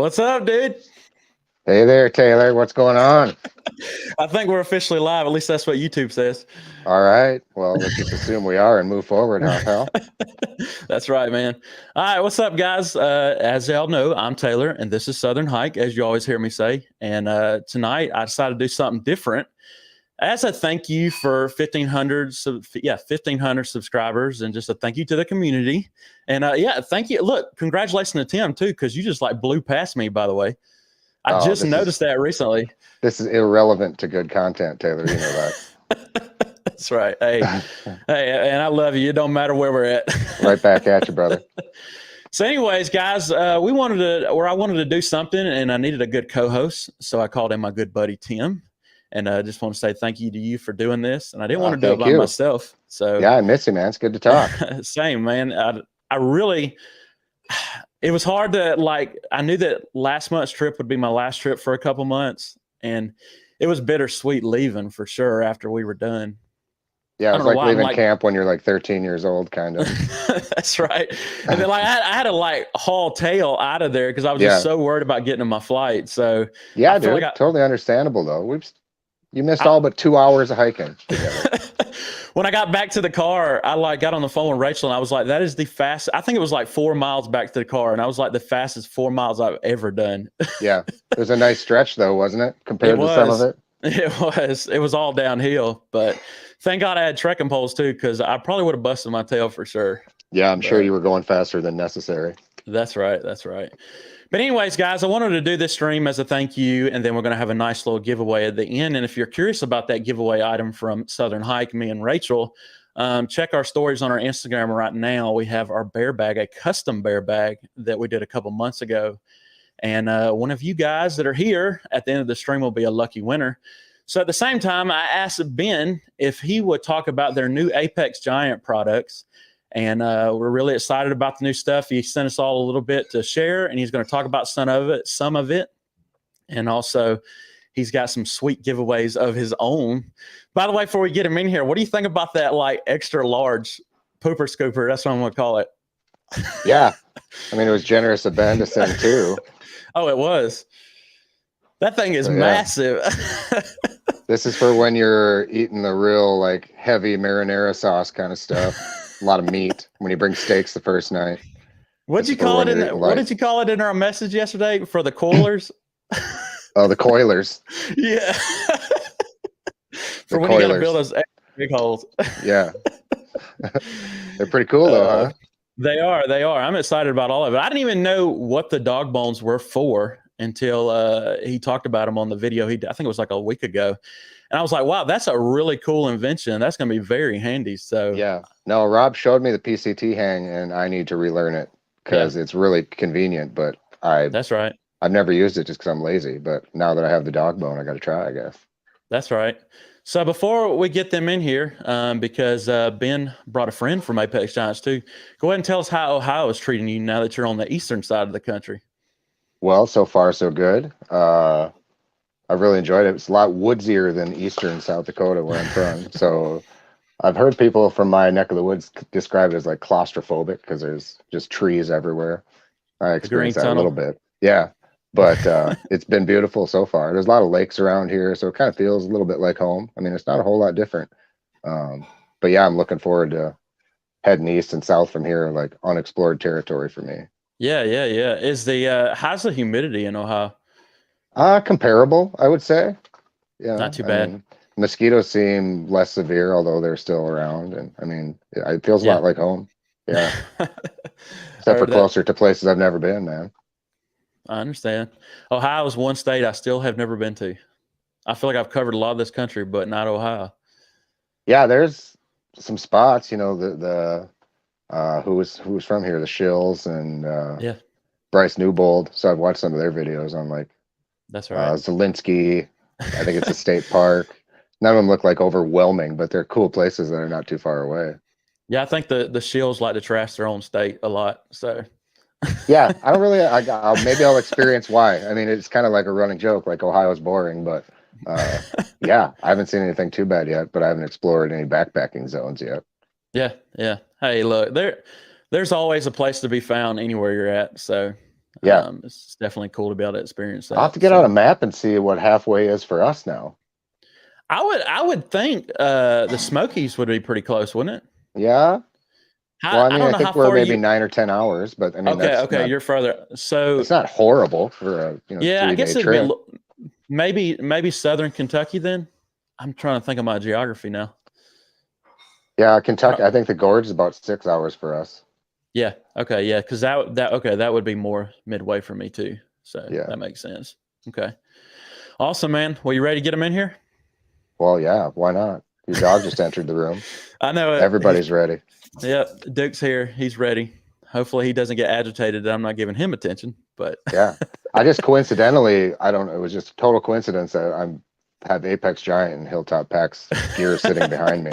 What's up, dude? Hey there, Taylor. What's going on? I think we're officially live. At least that's what YouTube says. All right. Well, let's just assume we are and move forward, huh, pal? That's right, man. All right, what's up, guys? As y'all know, I'm Taylor, and this is Southern Hike, as you always hear me say. And tonight, I decided to do something different as a thank you for 1,500 subscribers, and just a thank you to the community. And thank you. Look, congratulations to Tim too, because you just like blew past me. By the way, I Oh, just noticed that recently. This is irrelevant to good content, Taylor. You know that. That's right. Hey, and I love you. It don't matter where we're at. Right back at you, brother. So, anyways, guys, I wanted to do something, and I needed a good co-host, so I called in my good buddy Tim, and I just want to say thank you to you for doing this. And I didn't want to do it by myself. So yeah, I miss you, man. It's good to talk. Same, man. I really. It was hard to I knew that last month's trip would be my last trip for a couple months, and it was bittersweet leaving for sure after we were done. Yeah, it's like leaving camp when you're like 13 years old, kind of. That's right. And then I had to haul tail out of there because I was just so worried about getting to my flight. So yeah, dude, totally understandable though. You missed all but 2 hours of hiking together. When I got back to the car, I got on the phone with Rachel, and I was like, that is the fastest. I think it was like 4 miles back to the car, and I was like, the fastest 4 miles I've ever done. Yeah. It was a nice stretch though, wasn't it? Compared to some of it. It was all downhill, but thank God I had trekking poles too, because I probably would have busted my tail for sure. Yeah, I'm sure you were going faster than necessary. That's right. That's right. But anyways, guys, I wanted to do this stream as a thank you, and then we're going to have a nice little giveaway at the end. And if you're curious about that giveaway item from Southern Hike, me and Rachel, check our stories on our Instagram right now. We have our bear bag, a custom bear bag that we did a couple months ago. And one of you guys that are here at the end of the stream will be a lucky winner. So at the same time, I asked Ben if he would talk about their new Apex Giant products. And we're really excited about the new stuff. He sent us all a little bit to share, and he's going to talk about some of it. And also, he's got some sweet giveaways of his own. By the way, before we get him in here, what do you think about that extra large pooper scooper? That's what I'm going to call it. Yeah. I mean, it was generous of Ben to send too. Oh, it was. That thing is massive. This is for when you're eating the real heavy marinara sauce kind of stuff. A lot of meat when you bring steaks the first night. What did you call it in our message yesterday for the coilers? Oh, the coilers. Yeah. For when you got to build those big holes. Yeah. They're pretty cool though, huh? They are. I'm excited about all of it. I didn't even know what the dog bones were for until he talked about them on the video. I think it was like a week ago. And I was like, wow, that's a really cool invention. That's going to be very handy. So yeah, no, Rob showed me the PCT hang, and I need to relearn it because it's really convenient. But that's right. I've never used it just because I'm lazy. But now that I have the dog bone, I got to try, I guess. That's right. So before we get them in here, because Ben brought a friend from Apex Giants too, go ahead and tell us how Ohio is treating you now that you're on the eastern side of the country. Well, so far so good. I've really enjoyed it. It's a lot woodsier than eastern South Dakota where I'm from. So I've heard people from my neck of the woods describe it as claustrophobic because there's just trees everywhere. I experienced that a little bit. Yeah. But it's been beautiful so far. There's a lot of lakes around here, so it kind of feels a little bit like home. I mean, it's not a whole lot different. But yeah, I'm looking forward to heading east and south from here, unexplored territory for me. Yeah. Is how's the humidity in Ohio? Comparable, I would say. Yeah, not too bad. Mosquitoes seem less severe, although they're still around, and I mean, it feels a lot like home. Yeah, except for closer to places I've never been, man. I understand. Ohio is one state I still have never been to. I feel like I've covered a lot of this country, but not Ohio. Yeah, there's some spots, the who was from here, the Shills and Bryce Newbold. So I've watched some of their videos on that's right. Zelinsky. I think it's a state park. None of them look overwhelming, but they're cool places that are not too far away. Yeah, I think the Shills like to trash their own state a lot. So yeah, I don't really. Maybe I'll experience why. I mean, it's kind of like a running joke, Ohio's boring, but yeah, I haven't seen anything too bad yet. But I haven't explored any backpacking zones yet. Yeah. Hey, look, there's always a place to be found anywhere you're at. So Yeah. It's definitely cool to be able to experience that. I'll have to get out a map and see what halfway is for us now. I would think the Smokies would be pretty close, wouldn't it? Yeah. Well, I I mean, don't I know how think we're far maybe you. 9 or 10 hours, but I mean, Okay, that's okay, not, you're further. So it's not horrible for a yeah, I 3-day guess it'd be trip. maybe Southern Kentucky then. I'm trying to think of my geography now. Yeah, Kentucky. I think the gorge is about 6 hours for us. Yeah. Okay. Yeah. Because that would be more midway for me too. So Yeah. that makes sense. Okay. Awesome, man. Well, you ready to get them in here? Well, yeah. Why not? Your dog just entered the room. I know it. Everybody's ready. Yep. Duke's here. He's ready. Hopefully he doesn't get agitated that I'm not giving him attention. But Yeah. I just coincidentally, I don't know. It was just a total coincidence that have Apex Giant and Hilltop Packs gear sitting behind me.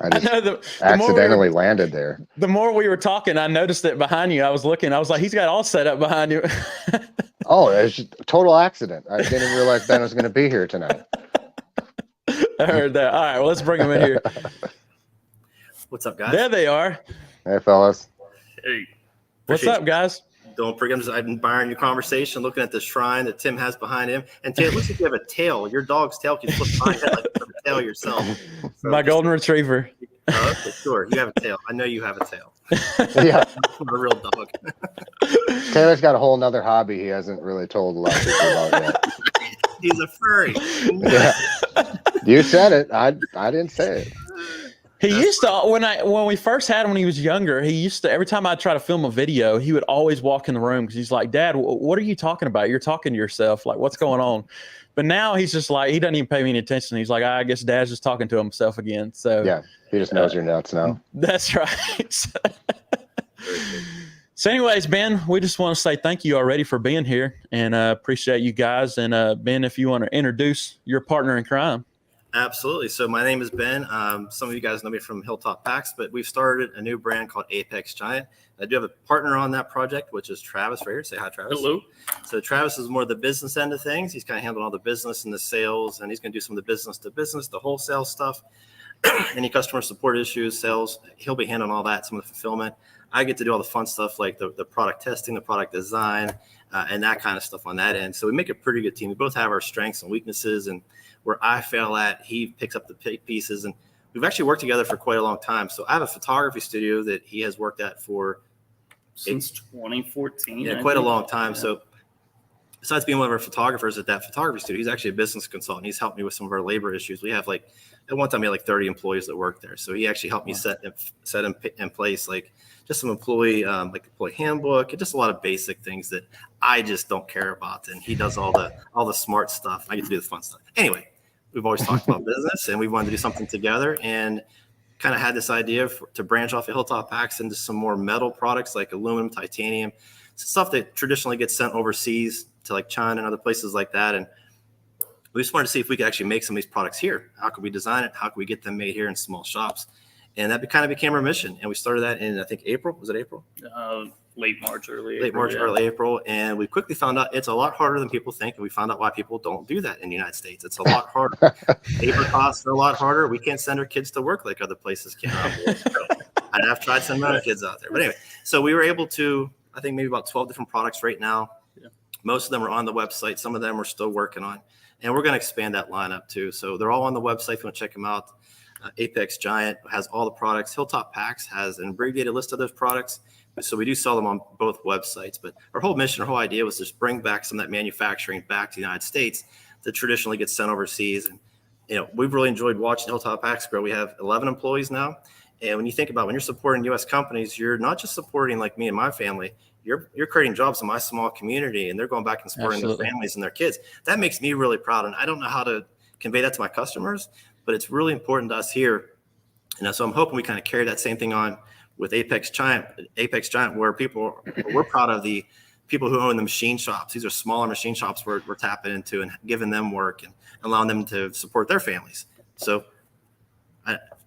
I just know the accidentally landed there. The more we were talking, I noticed it behind you. I was looking. I was like, he's got all set up behind you. Oh, it's just a total accident. I didn't even realize Ben was going to be here tonight. I heard that. All right, well, let's bring him in here. What's up, guys? There they are. Hey, fellas. Hey. What's up, guys? Don't forget, I'm just admiring your conversation, looking at the shrine that Tim has behind him. And Tim, it looks like you have a tail. Your dog's tail can flip behind it like you have a tail yourself. So my golden retriever. Okay, sure. You have a tail. I know you have a tail. Yeah. A real dog. Taylor's got a whole nother hobby he hasn't really told a lot of people about yet. He's a furry. Yeah. You said it. I didn't say it. He used to when we first had him when he was younger. He used to every time I try to film a video, he would always walk in the room because he's like, "Dad, what are you talking about? You're talking to yourself. Like, what's going on?" But now he's just like he doesn't even pay me any attention. He's like, I guess Dad's just talking to himself again. So Yeah, he just knows you're nuts now. That's right. So, anyways, Ben, we just want to say thank you already for being here, and appreciate you guys. And Ben, if you want to introduce your partner in crime. Absolutely. So my name is Ben. Some of you guys know me from Hilltop Packs, but we've started a new brand called Apex Giant. I do have a partner on that project, which is Travis right here. Say hi, Travis. Hello. So Travis is more the business end of things. He's kind of handling all the business and the sales, and he's going to do some of the business to business, the wholesale stuff, any customer support issues, sales. He'll be handling all that, some of the fulfillment. I get to do all the fun stuff like the product testing, the product design, and that kind of stuff on that end. So we make a pretty good team. We both have our strengths and weaknesses, and where I fail at, he picks up the pieces. And we've actually worked together for quite a long time. So I have a photography studio that he has worked at for since 2014. Yeah, quite a long time. Yeah. So besides being one of our photographers at that photography studio, he's actually a business consultant. He's helped me with some of our labor issues. We have at one time we had 30 employees that work there. So he actually helped me set in place just some employee handbook and just a lot of basic things that I just don't care about. And he does all the smart stuff. I get to do the fun stuff. Anyway, we've always talked about business, and we wanted to do something together, and kind of had this idea to branch off of Hilltop Packs into some more metal products like aluminum, titanium, stuff that traditionally gets sent overseas to China and other places like that. And we just wanted to see if we could actually make some of these products here. How could we design it? How could we get them made here in small shops? And that kind of became our mission. And we started that in, I think, April. Was it April? Late March, early April. And we quickly found out it's a lot harder than people think. And we found out why people don't do that in the United States. It's a lot harder. Labor costs are a lot harder. We can't send our kids to work like other places can. I have tried sending my kids out there. But anyway, so we were able to, I think, maybe about 12 different products right now. Yeah. Most of them are on the website. Some of them we're still working on. And we're going to expand that lineup too. So they're all on the website if you want to check them out. Apex Giant has all the products. Hilltop Packs has an abbreviated list of those products. So we do sell them on both websites. But our whole mission, our whole idea was to just bring back some of that manufacturing back to the United States that traditionally gets sent overseas. And, we've really enjoyed watching Hilltop Packs grow. We have 11 employees now. And when you think about when you're supporting U.S. companies, you're not just supporting like me and my family. You're creating jobs in my small community, and they're going back and supporting their families and their kids. That makes me really proud. And I don't know how to convey that to my customers, but it's really important to us here. And so I'm hoping we kind of carry that same thing on with Apex Giant, where we're proud of the people who own the machine shops. These are smaller machine shops we're tapping into and giving them work and allowing them to support their families. So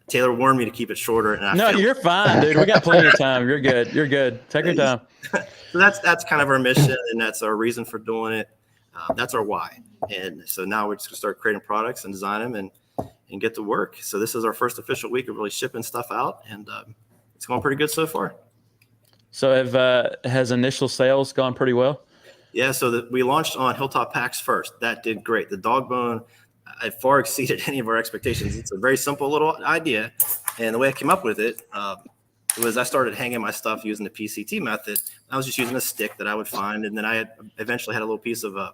Taylor warned me to keep it shorter. And you're fine, dude. We got plenty of time. You're good. You're good. Take your time. So that's kind of our mission, and that's our reason for doing it. That's our why. And so now we're just going to start creating products and design them and get to work. So this is our first official week of really shipping stuff out, and it's going pretty good so far. So has initial sales gone pretty well? Yeah, so we launched on Hilltop packs first. That did great. The dog bone, it far exceeded any of our expectations. It's a very simple little idea, and the way I came up with it was I started hanging my stuff using the PCT method. I was just using a stick that I would find, and then I eventually had a little piece of I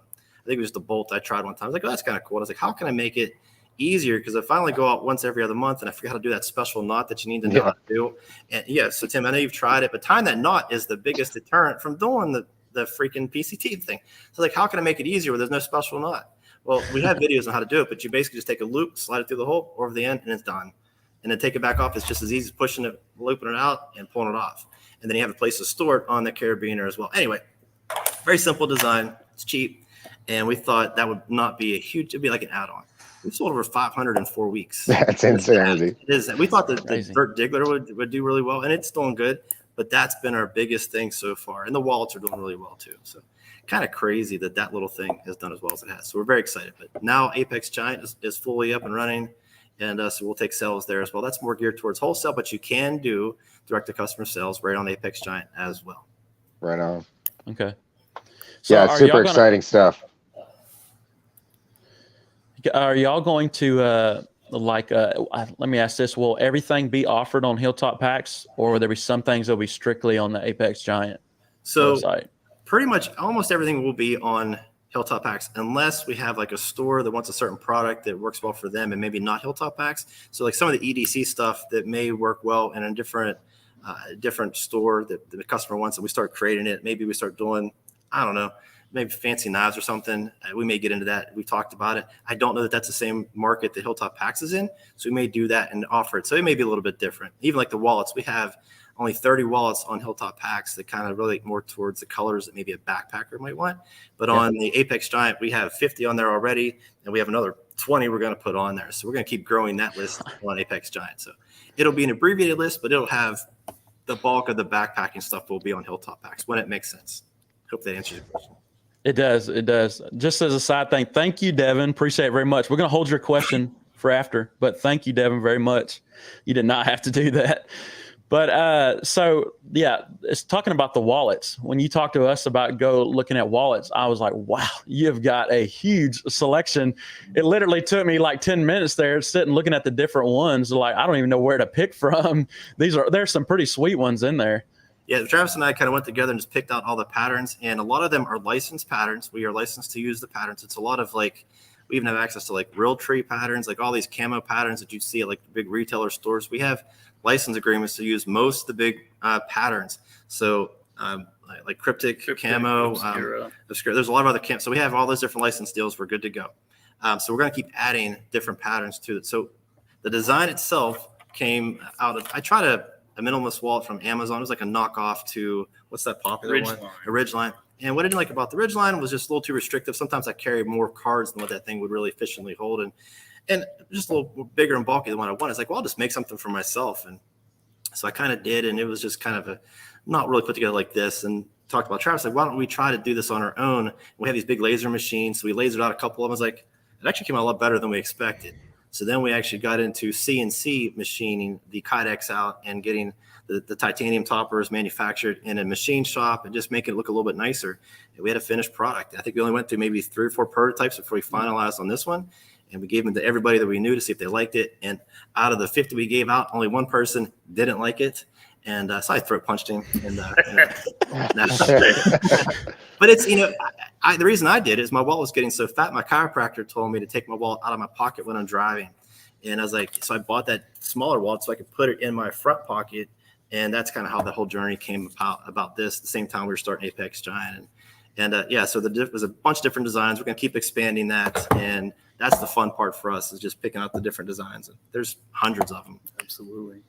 think it was the bolt I tried one time. I was like, oh, that's kind of cool. I was like, how can I make it easier? Because I finally go out once every other month, and I forgot how to do that special knot that you need to know how to do. And yeah, so Tim, I know you've tried it, but tying that knot is the biggest deterrent from doing the freaking PCT thing. So like, how can I make it easier where there's no special knot? Well, we have videos on how to do it, but you basically just take a loop, slide it through the hole over the end, and it's done. And then take it back off. It's just as easy as pushing it, looping it out, and pulling it off. And then you have a place to store it on the carabiner as well. Anyway, very simple design. It's cheap. And we thought that would not be a huge, it'd be like an add-on. We've sold over 500 in 4 weeks. That's insanity. It is. We thought that the Vert Diggler would do really well, and it's doing good. But that's been our biggest thing so far. And the wallets are doing really well too. So kind of crazy that little thing has done as well as it has. So we're very excited. But now Apex Giant is fully up and running. And so we'll take sales there as well. That's more geared towards wholesale, but you can do direct-to-customer sales right on Apex Giant as well. Right on. Okay. So yeah, super exciting stuff. Are y'all going to let me ask this: will everything be offered on Hilltop packs, or will there be some things that will be strictly on the Apex Giant website? Pretty much almost everything will be on Hilltop packs, unless we have like a store that wants a certain product that works well for them and maybe not Hilltop packs. So like some of the EDC stuff that may work well in a different store that the customer wants, and we start creating it. Maybe we start doing, I don't know, maybe fancy knives or something. We may get into that. We talked about it. I don't know that that's the same market that Hilltop packs is in. So we may do that and offer it. So it may be a little bit different. Even like the wallets, we have only 30 wallets on Hilltop packs that kind of relate more towards the colors that maybe a backpacker might want. But on the Apex Giant, we have 50 on there already, and we have another 20 we're going to put on there. So we're going to keep growing that list on Apex Giant. So it'll be an abbreviated list, but it'll have the bulk of the backpacking stuff will be on Hilltop packs when it makes sense. Hope that answers your question. It does. It does. Just as a side thing, thank you, Devin. Appreciate it very much. We're going to hold your question for after, but thank you, Devin, very much. You did not have to do that. But so, yeah, it's talking about the wallets. When you talked to us about looking at wallets, I was like, wow, you've got a huge selection. It literally took me like 10 minutes there sitting looking at the different ones. Like, I don't even know where to pick from. There's some pretty sweet ones in there. Yeah, Travis and I kind of went together and just picked out all the patterns, and a lot of them are licensed patterns. We are licensed to use the patterns. It's a lot of like, we even have access to like real tree patterns, like all these camo patterns that you see at like big retailer stores. We have license agreements to use most of the big patterns. So like cryptic camo, obscura. There's a lot of other camo. So we have all those different license deals. We're good to go. So we're going to keep adding different patterns to it. So the design itself came out of, I tried a minimalist wallet from Amazon. It was like a knockoff to, what's that popular one? A Ridgeline. And what I didn't like about the Ridgeline was just a little too restrictive. Sometimes I carry more cards than what that thing would really efficiently hold. And just a little bigger and bulky than what I want. It's like, well, I'll just make something for myself. And so I kind of did. And it was just kind of not really put together like this. And talked about Travis, like, why don't we try to do this on our own? And we have these big laser machines. So we lasered out a couple of them. I was like, it actually came out a lot better than we expected. So then we actually got into CNC machining the Kydex out and getting the titanium toppers manufactured in a machine shop and just making it look a little bit nicer. And we had a finished product. I think we only went through maybe 3 or 4 prototypes before we finalized on this one. And we gave them to everybody that we knew to see if they liked it. And out of the 50 we gave out, only one person didn't like it. And so I throat punched him. And, but it's, the reason I did is my wallet was getting so fat. My chiropractor told me to take my wallet out of my pocket when I'm driving. And I was like, so I bought that smaller wallet so I could put it in my front pocket. And that's kind of how the whole journey came about this. At the same time we were starting Apex Giant. And so there's a bunch of different designs. We're going to keep expanding that. And that's the fun part for us, is just picking out the different designs. And there's hundreds of them. Absolutely.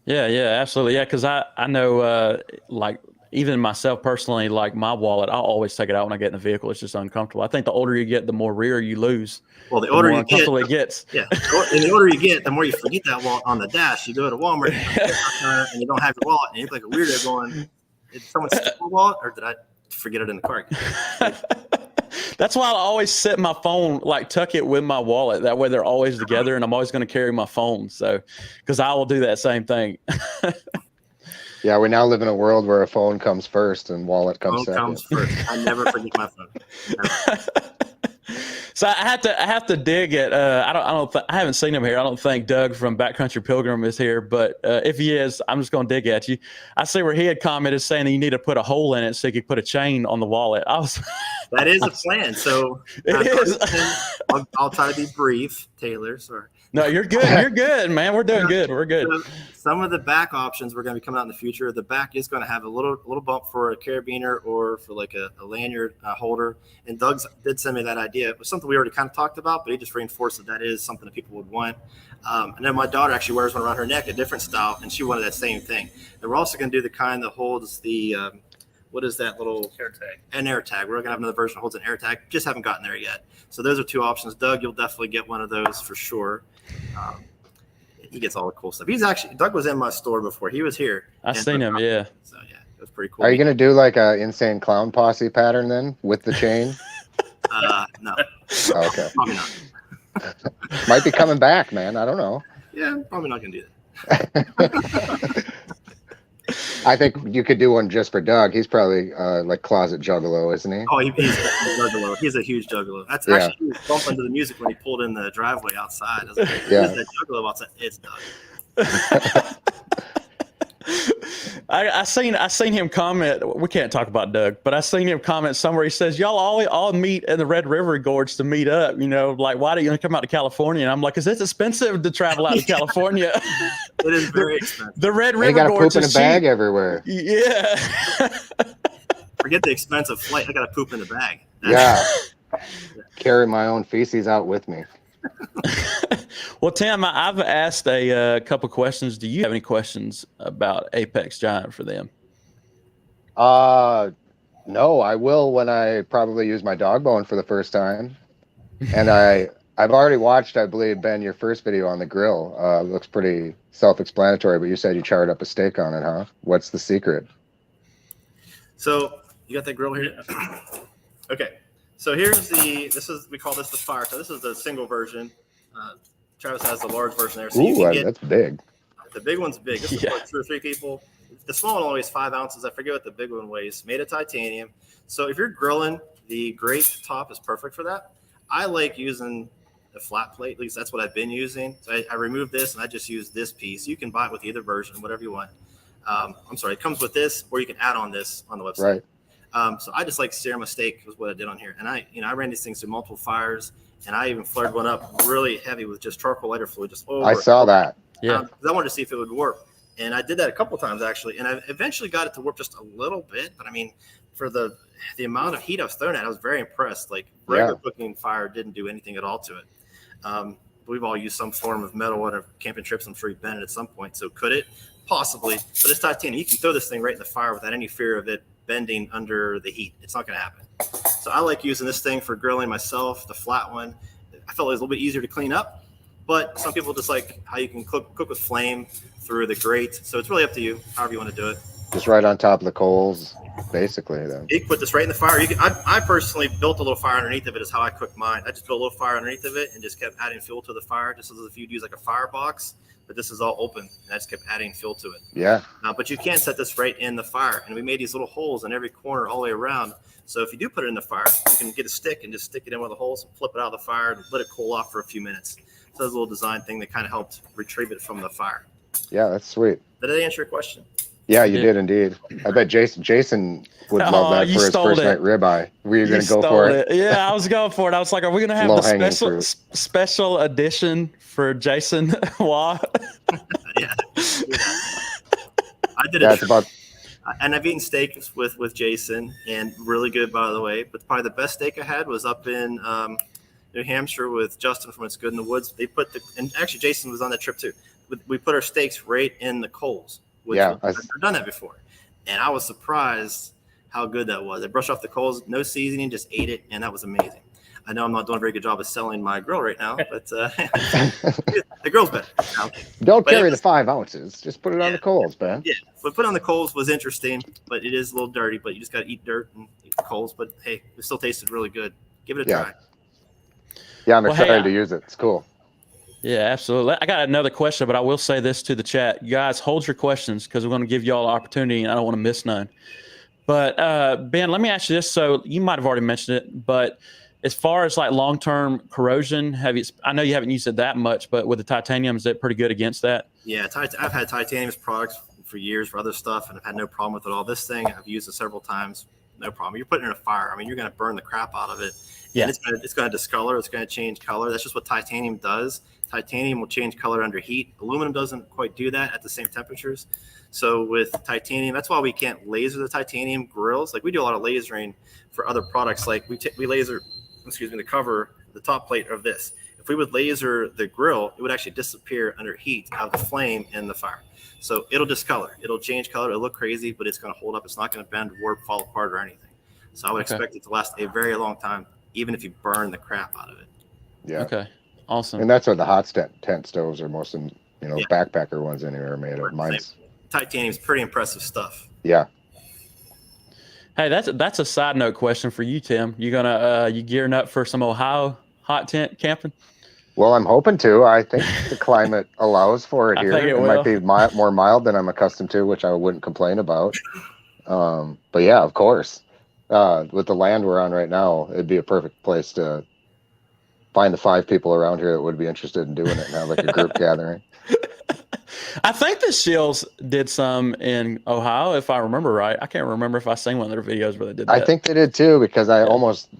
Yeah, absolutely. Yeah, because I know, like, even myself personally, like my wallet, I'll always take it out when I get in the vehicle. It's just uncomfortable. I think the older you get, the more rear you lose. Well, the older you get, it gets. Yeah, and the older you get, the more you forget that wallet on the dash. You go to Walmart and you don't have your wallet, and you look like a weirdo going, "Did someone steal my wallet, or did I forget it in the car?" That's why I always set my phone, like tuck it with my wallet. That way they're always together, and I'm always going to carry my phone. So, because I will do that same thing. Yeah, we now live in a world where a phone comes first and wallet comes Phone second. comes first. I never forget my phone. Never. So I have to dig at I haven't seen him here. I don't think Doug from Backcountry Pilgrim is here, but if he is, I'm just going to dig at you. I see where he had commented saying that you need to put a hole in it so you could put a chain on the wallet. That is a plan. So It is. I'll try to be brief, Taylor. Sorry. No, you're good. You're good, man. We're doing good. We're good. So some of the back options we're going to be coming out in the future. The back is going to have a little bump for a carabiner or for like a lanyard holder. And Doug did send me that idea. It was something we already kind of talked about, but he just reinforced that is something that people would want. And then my daughter actually wears one around her neck, a different style, and she wanted that same thing. And we're also going to do the kind that holds the what is that little Air tag. An air tag. We're going to have another version that holds an air tag. Just haven't gotten there yet. So those are two options. Doug, you'll definitely get one of those for sure. He gets all the cool stuff. Doug was in my store before. He was here. I seen him. Yeah. So yeah, it was pretty cool. Are you going to do like a insane clown posse pattern then with the chain? No. Okay. Probably not. Might be coming back, man. I don't know. Yeah, probably not going to do that. I think you could do one just for Doug. He's probably like closet juggalo, isn't he? Oh, he's a juggalo. He's a huge juggalo. That's actually he was bumping to the music when he pulled in the driveway outside. I was like, Yeah. Who's that juggalo outside? It's Doug. I seen him comment. We can't talk about Doug, but I seen him comment somewhere. He says, "Y'all all meet in the Red River Gorge to meet up. You know, like why don't you come out to California?" And I'm like, "Cause it's expensive to travel out to California. It is very expensive. The Red You River got to Gorge poop in a is bag cheap." everywhere. Yeah. Forget the expensive flight. I got to poop in the bag. Yeah. Carry my own feces out with me. Well, Tim, I've asked a couple questions. Do you have any questions about Apex Giant for them? No, I will when I probably use my dog bone for the first time. And I've already watched, I believe, Ben, your first video on the grill. Looks pretty self-explanatory, but you said you charred up a steak on it, huh? What's the secret? So you got that grill here? Okay. So we call this the fire. So this is the single version. Travis has the large version there. So you can get, that's big. the big one's big. This is for 2 or 3 people. The small one only weighs 5 ounces. I forget what the big one weighs. Made of titanium. So if you're grilling, the grate top is perfect for that. I like using a flat plate. At least that's what I've been using. So I removed this and I just use this piece. You can buy it with either version, whatever you want. I'm sorry, it comes with this, or you can add on this on the website. Right. So I just like sear my steak was what I did on here. And I ran these things through multiple fires, and I even flared one up really heavy with just charcoal lighter fluid. Just over. I saw that. Yeah. 'cause I wanted to see if it would work. And I did that a couple times actually. And I eventually got it to work just a little bit. But I mean, for the amount of heat I was throwing at, I was very impressed. Like regular cooking fire didn't do anything at all to it. We've all used some form of metal on our camping trips. I'm sure you've been at some point. So could it? Possibly. But it's titanium. You can throw this thing right in the fire without any fear of it bending under the heat. It's not going to happen. So I like using this thing for grilling myself, the flat one. I felt it was a little bit easier to clean up, but some people just like how you can cook with flame through the grate. So it's really up to you, however you want to do it. Just right on top of the coals, basically. Then You can put this right in the fire. I personally built a little fire underneath of it is how I cooked mine. I just built a little fire underneath of it and just kept adding fuel to the fire, just as if you'd use like a firebox. But this is all open, and I just kept adding fuel to it. yeah, But you can set this right in the fire, and we made these little holes in every corner all the way around. So if you do put it in the fire, you can get a stick and just stick it in one of the holes, flip it out of the fire, and let it cool off for a few minutes. So there's a little design thing that kind of helped retrieve it from the fire. yeah, that's sweet. Did that answer your question? Yeah, you did indeed. I bet Jason would love that you for his stole first it. night ribeye. Were you going to go stole for it? Yeah, I was going for it. I was like, are we going to have the Low-hanging special edition for Jason Waugh? Yeah. I did Yeah, it. it's about And I've eaten steak with Jason, and really good, by the way. But probably the best steak I had was up in New Hampshire with Justin from It's Good in the Woods. They put and actually Jason was on that trip too. We put our steaks right in the coals. Which I've never done that before, and I was surprised how good that was. I brushed off the coals, no seasoning, just ate it, and that was amazing. I know I'm not doing a very good job of selling my grill right now, but the grill's better. Don't carry the 5 ounces. Just put it on the coals, Ben. Yeah, but put on the coals was interesting, but it is a little dirty. But you just got to eat dirt and eat the coals. But hey, it still tasted really good. Give it a try. Yeah, I'm excited to use it. It's cool. Yeah, absolutely. I got another question, but I will say this to the chat. You guys, hold your questions because we're going to give you all an opportunity, and I don't want to miss none. But Ben, let me ask you this. So you might have already mentioned it, but as far as like long-term corrosion, I know you haven't used it that much, but with the titanium, is it pretty good against that? Yeah, I've had titanium products for years for other stuff, and I've had no problem with it all. This thing, I've used it several times, no problem. You're putting it in a fire. I mean, you're going to burn the crap out of it. Yeah. And it's going to discolor. It's going to change color. That's just what titanium does. Titanium will change color under heat. Aluminum doesn't quite do that at the same temperatures. So with titanium, that's why we can't laser the titanium grills. Like we do a lot of lasering for other products. Like we laser, the cover, the top plate of this. If we would laser the grill, it would actually disappear under heat out of the flame in the fire. So it'll discolor. It'll change color. It'll look crazy, but it's going to hold up. It's not going to bend, warp, fall apart, or anything. So I would expect it to last a very long time, even if you burn the crap out of it. Yeah. Okay. Awesome. And that's what the hot tent stoves are most, backpacker ones anyway are made of. Mine's titanium's pretty impressive stuff. Yeah. Hey, that's a side note question for you, Tim. You gearing up for some Ohio hot tent camping? Well, I'm hoping to. I think the climate allows for it here. It might be more mild than I'm accustomed to, which I wouldn't complain about. But yeah, of course. With the land we're on right now, it'd be a perfect place to find the 5 people around here that would be interested in doing it and have like a group gathering. I think the Shills did some in Ohio, if I remember right. I can't remember if I seen one of their videos where they did that. I think they did too, because I almost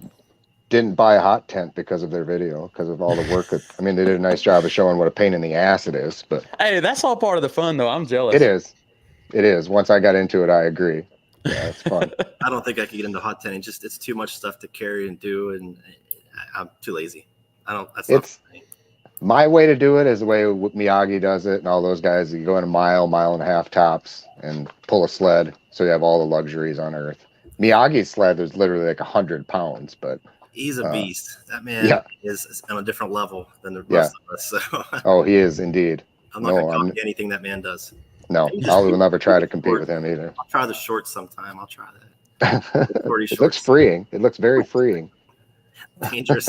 didn't buy a hot tent because of their video, because of all the work they did a nice job of showing what a pain in the ass it is. But hey, that's all part of the fun, though. I'm jealous. It is. Once I got into it, I agree. Yeah, it's fun. I don't think I could get into hot tenting. It's too much stuff to carry and do, and I'm too lazy. My way to do it is the way Miyagi does it and all those guys. You go in a mile and a half tops and pull a sled, so you have all the luxuries on earth. Miyagi's sled is literally like 100 pounds, but he's a beast. That man is on a different level than the rest of us. So oh, he is indeed. I'm not going to copy anything that man does. No, I will never try to compete with him either. I'll try the shorts sometime. I'll try that. It looks freeing. It looks very freeing. Dangerous.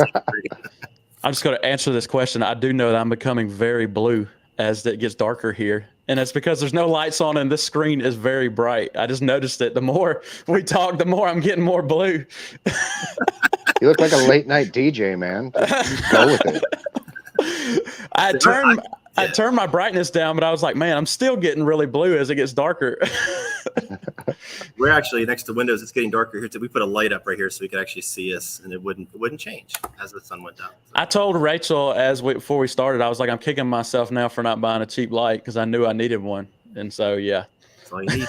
I'm just going to answer this question. I do know that I'm becoming very blue as it gets darker here. And it's because there's no lights on and this screen is very bright. I just noticed it. The more we talk, the more I'm getting more blue. You look like a late night DJ, man. Just go with it. I turned my brightness down, but I was like, man, I'm still getting really blue as it gets darker. We're actually next to windows. It's getting darker here too. We put a light up right here so we could actually see us, and it wouldn't change as the sun went down. So. I told Rachel before we started, I was like, I'm kicking myself now for not buying a cheap light because I knew I needed one, and so yeah. That's all you need.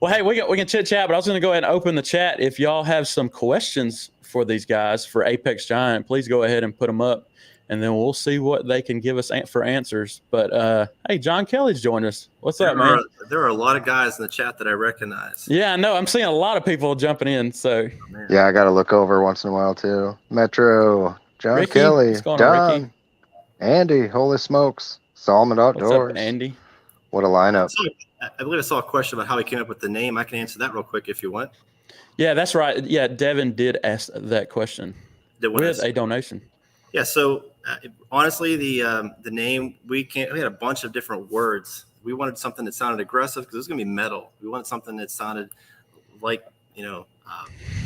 Well, hey, we can chit chat, but I was going to go ahead and open the chat. If y'all have some questions for these guys for Apex Giant, please go ahead and put them up, and then we'll see what they can give us for answers. But hey, John Kelly's joined us. What's up, man? There are a lot of guys in the chat that I recognize. Yeah, I know. I'm seeing a lot of people jumping in. So yeah, I got to look over once in a while too. Metro, John Ricky, Kelly, Don, Ricky? Andy. Holy smokes, Solomon Outdoors. What's up, Andy? What a lineup! I believe I saw a question about how he came up with the name. I can answer that real quick if you want. Yeah, that's right. Yeah, Devin did ask that question with a donation. Yeah, so honestly, the name we had a bunch of different words. We wanted something that sounded aggressive because it was going to be metal. We wanted something that sounded like whether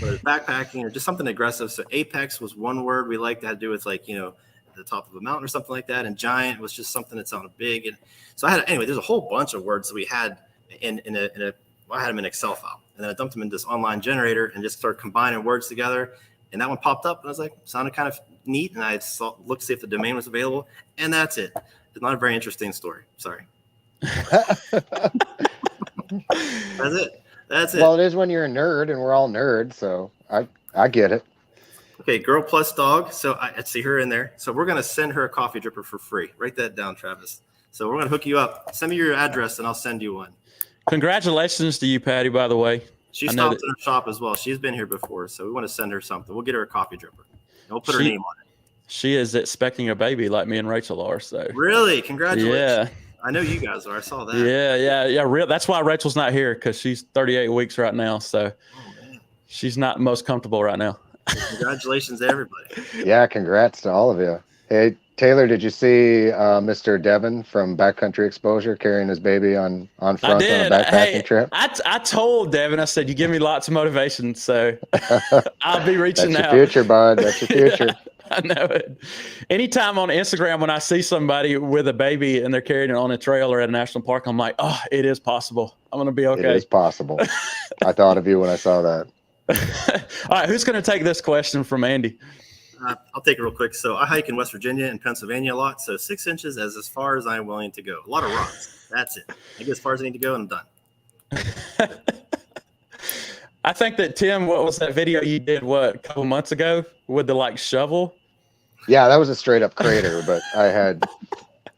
it's backpacking or just something aggressive. So Apex was one word we liked that had to do with at the top of a mountain or something like that. And Giant was just something that sounded big. And so there's a whole bunch of words that we had I had them in an Excel file, and then I dumped them in this online generator and just started combining words together. And that one popped up, and I was like, sounded kind of neat. And I looked to see if the domain was available, and that's it. It's not a very interesting story. Sorry. That's it. Well, it is when you're a nerd, and we're all nerds, so I get it. Okay, girl plus dog. So I see her in there. So we're gonna send her a coffee dripper for free. Write that down, Travis. So we're gonna hook you up. Send me your address, and I'll send you one. Congratulations to you, Patty. By the way, she stopped in our shop as well. She's been here before, so we want to send her something. We'll get her a coffee dripper. And we'll put her name on it. She is expecting a baby, like me and Rachel are. So really, congratulations. Yeah. I know you guys are. I saw that. Yeah. That's why Rachel's not here, because she's 38 weeks right now. So she's not most comfortable right now. Congratulations to everybody. Yeah, congrats to all of you. Hey, Taylor, did you see Mr. Devon from Backcountry Exposure carrying his baby on I front on a did. backpacking Hey, trip? I told Devin, I said, you give me lots of motivation. So I'll be reaching That's your out. future, bud. That's your future. I know it. Anytime on Instagram when I see somebody with a baby and they're carrying it on a trail or at a national park, I'm like, oh, it is possible. I'm going to be It okay. is possible. I thought of you when I saw that. All right, who's going to take this question from Andy? I'll take it real quick. So I hike in West Virginia and Pennsylvania a lot. So 6 inches is as far as I'm willing to go. A lot of rocks. That's it. I get as far as I need to go and I'm done. I think that Tim, what was that video you did, a couple months ago with the shovel? Yeah, that was a straight up crater, but I had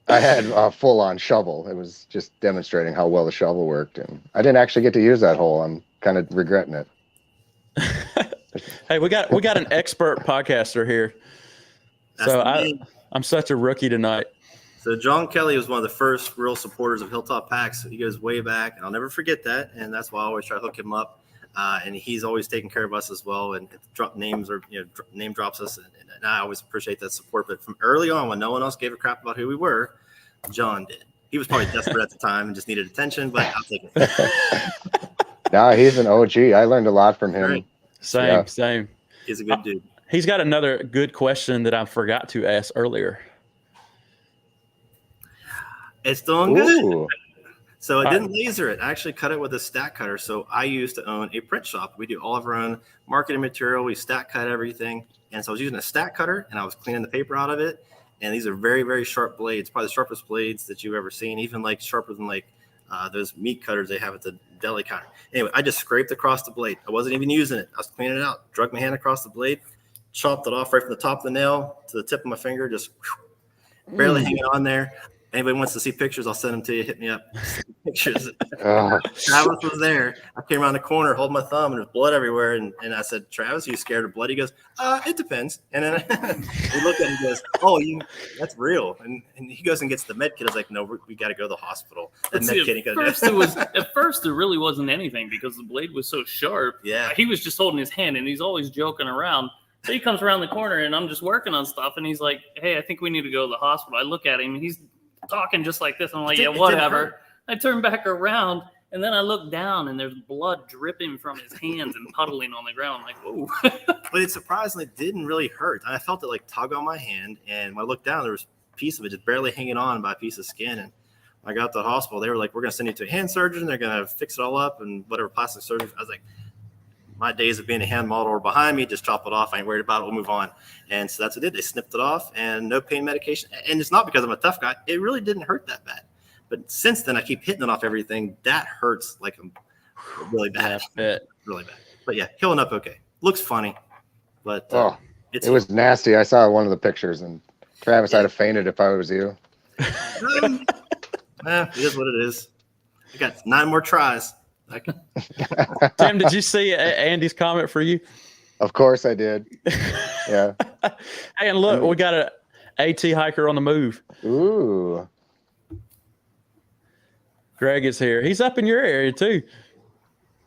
a full on shovel. It was just demonstrating how well the shovel worked, and I didn't actually get to use that hole. I'm kind of regretting it. Hey, we got an expert podcaster here. That's So the main. I'm such a rookie tonight. So John Kelly was one of the first real supporters of Hilltop Packs. He goes way back, and I'll never forget that. And that's why I always try to hook him up. And he's always taking care of us as well, and drop names or name drops us, and I always appreciate that support. But from early on, when no one else gave a crap about who we were, John did. He was probably desperate at the time and just needed attention, but I'll take it. Nah, he's an OG. I learned a lot from him. Right. Same. He's a good dude. He's got another good question that I forgot to ask earlier. It's doing good. Ooh. So I didn't laser it. I actually cut it with a stack cutter. So I used to own a print shop. We do all of our own marketing material. We stack cut everything. And so I was using a stack cutter and I was cleaning the paper out of it. And these are very, very sharp blades, probably the sharpest blades that you've ever seen, even sharper than those meat cutters they have at the deli counter. Anyway, I just scraped across the blade. I wasn't even using it. I was cleaning it out, drug my hand across the blade, chopped it off right from the top of the nail to the tip of my finger, just barely hanging on there. Anybody wants to see pictures, I'll send them to you. Hit me up. Pictures. Travis was there. I came around the corner, holding my thumb, and there's blood everywhere. And I said, Travis, are you scared of blood? He goes, it depends. And then we look at him and goes, that's real. And he goes and gets the med kit. I was like, no, we got to go to the hospital. At first, there really wasn't anything because the blade was so sharp. Yeah. He was just holding his hand, and he's always joking around. So he comes around the corner, and I'm just working on stuff, and he's like, hey, I think we need to go to the hospital. I look at him, and he's talking just like this. I'm like, yeah, whatever. I turn back around, and then I look down, and there's blood dripping from his hands and puddling on the ground. I'm like, whoa. But it surprisingly didn't really hurt. I felt it tug on my hand, and when I looked down, there was a piece of it just barely hanging on by a piece of skin. And when I got to the hospital, they were like, we're going to send you to a hand surgeon. They're going to fix it all up and whatever, plastic surgery. I was like, my days of being a hand model are behind me. Just chop it off. I ain't worried about it. We'll move on. And so that's what they did. They snipped it off and no pain medication. And it's not because I'm a tough guy. It really didn't hurt that bad. But since then, I keep hitting it off everything. That hurts really bad. Really bad. But yeah, healing up okay. Looks funny. But it was nasty. I saw one of the pictures, and Travis, I'd have fainted if I was you. It is what it is. I got 9 more tries. Tim, did you see Andy's comment for you? Of course I did. Yeah. Hey, and look, we got a AT hiker on the move. Ooh. Greg is here. He's up in your area too.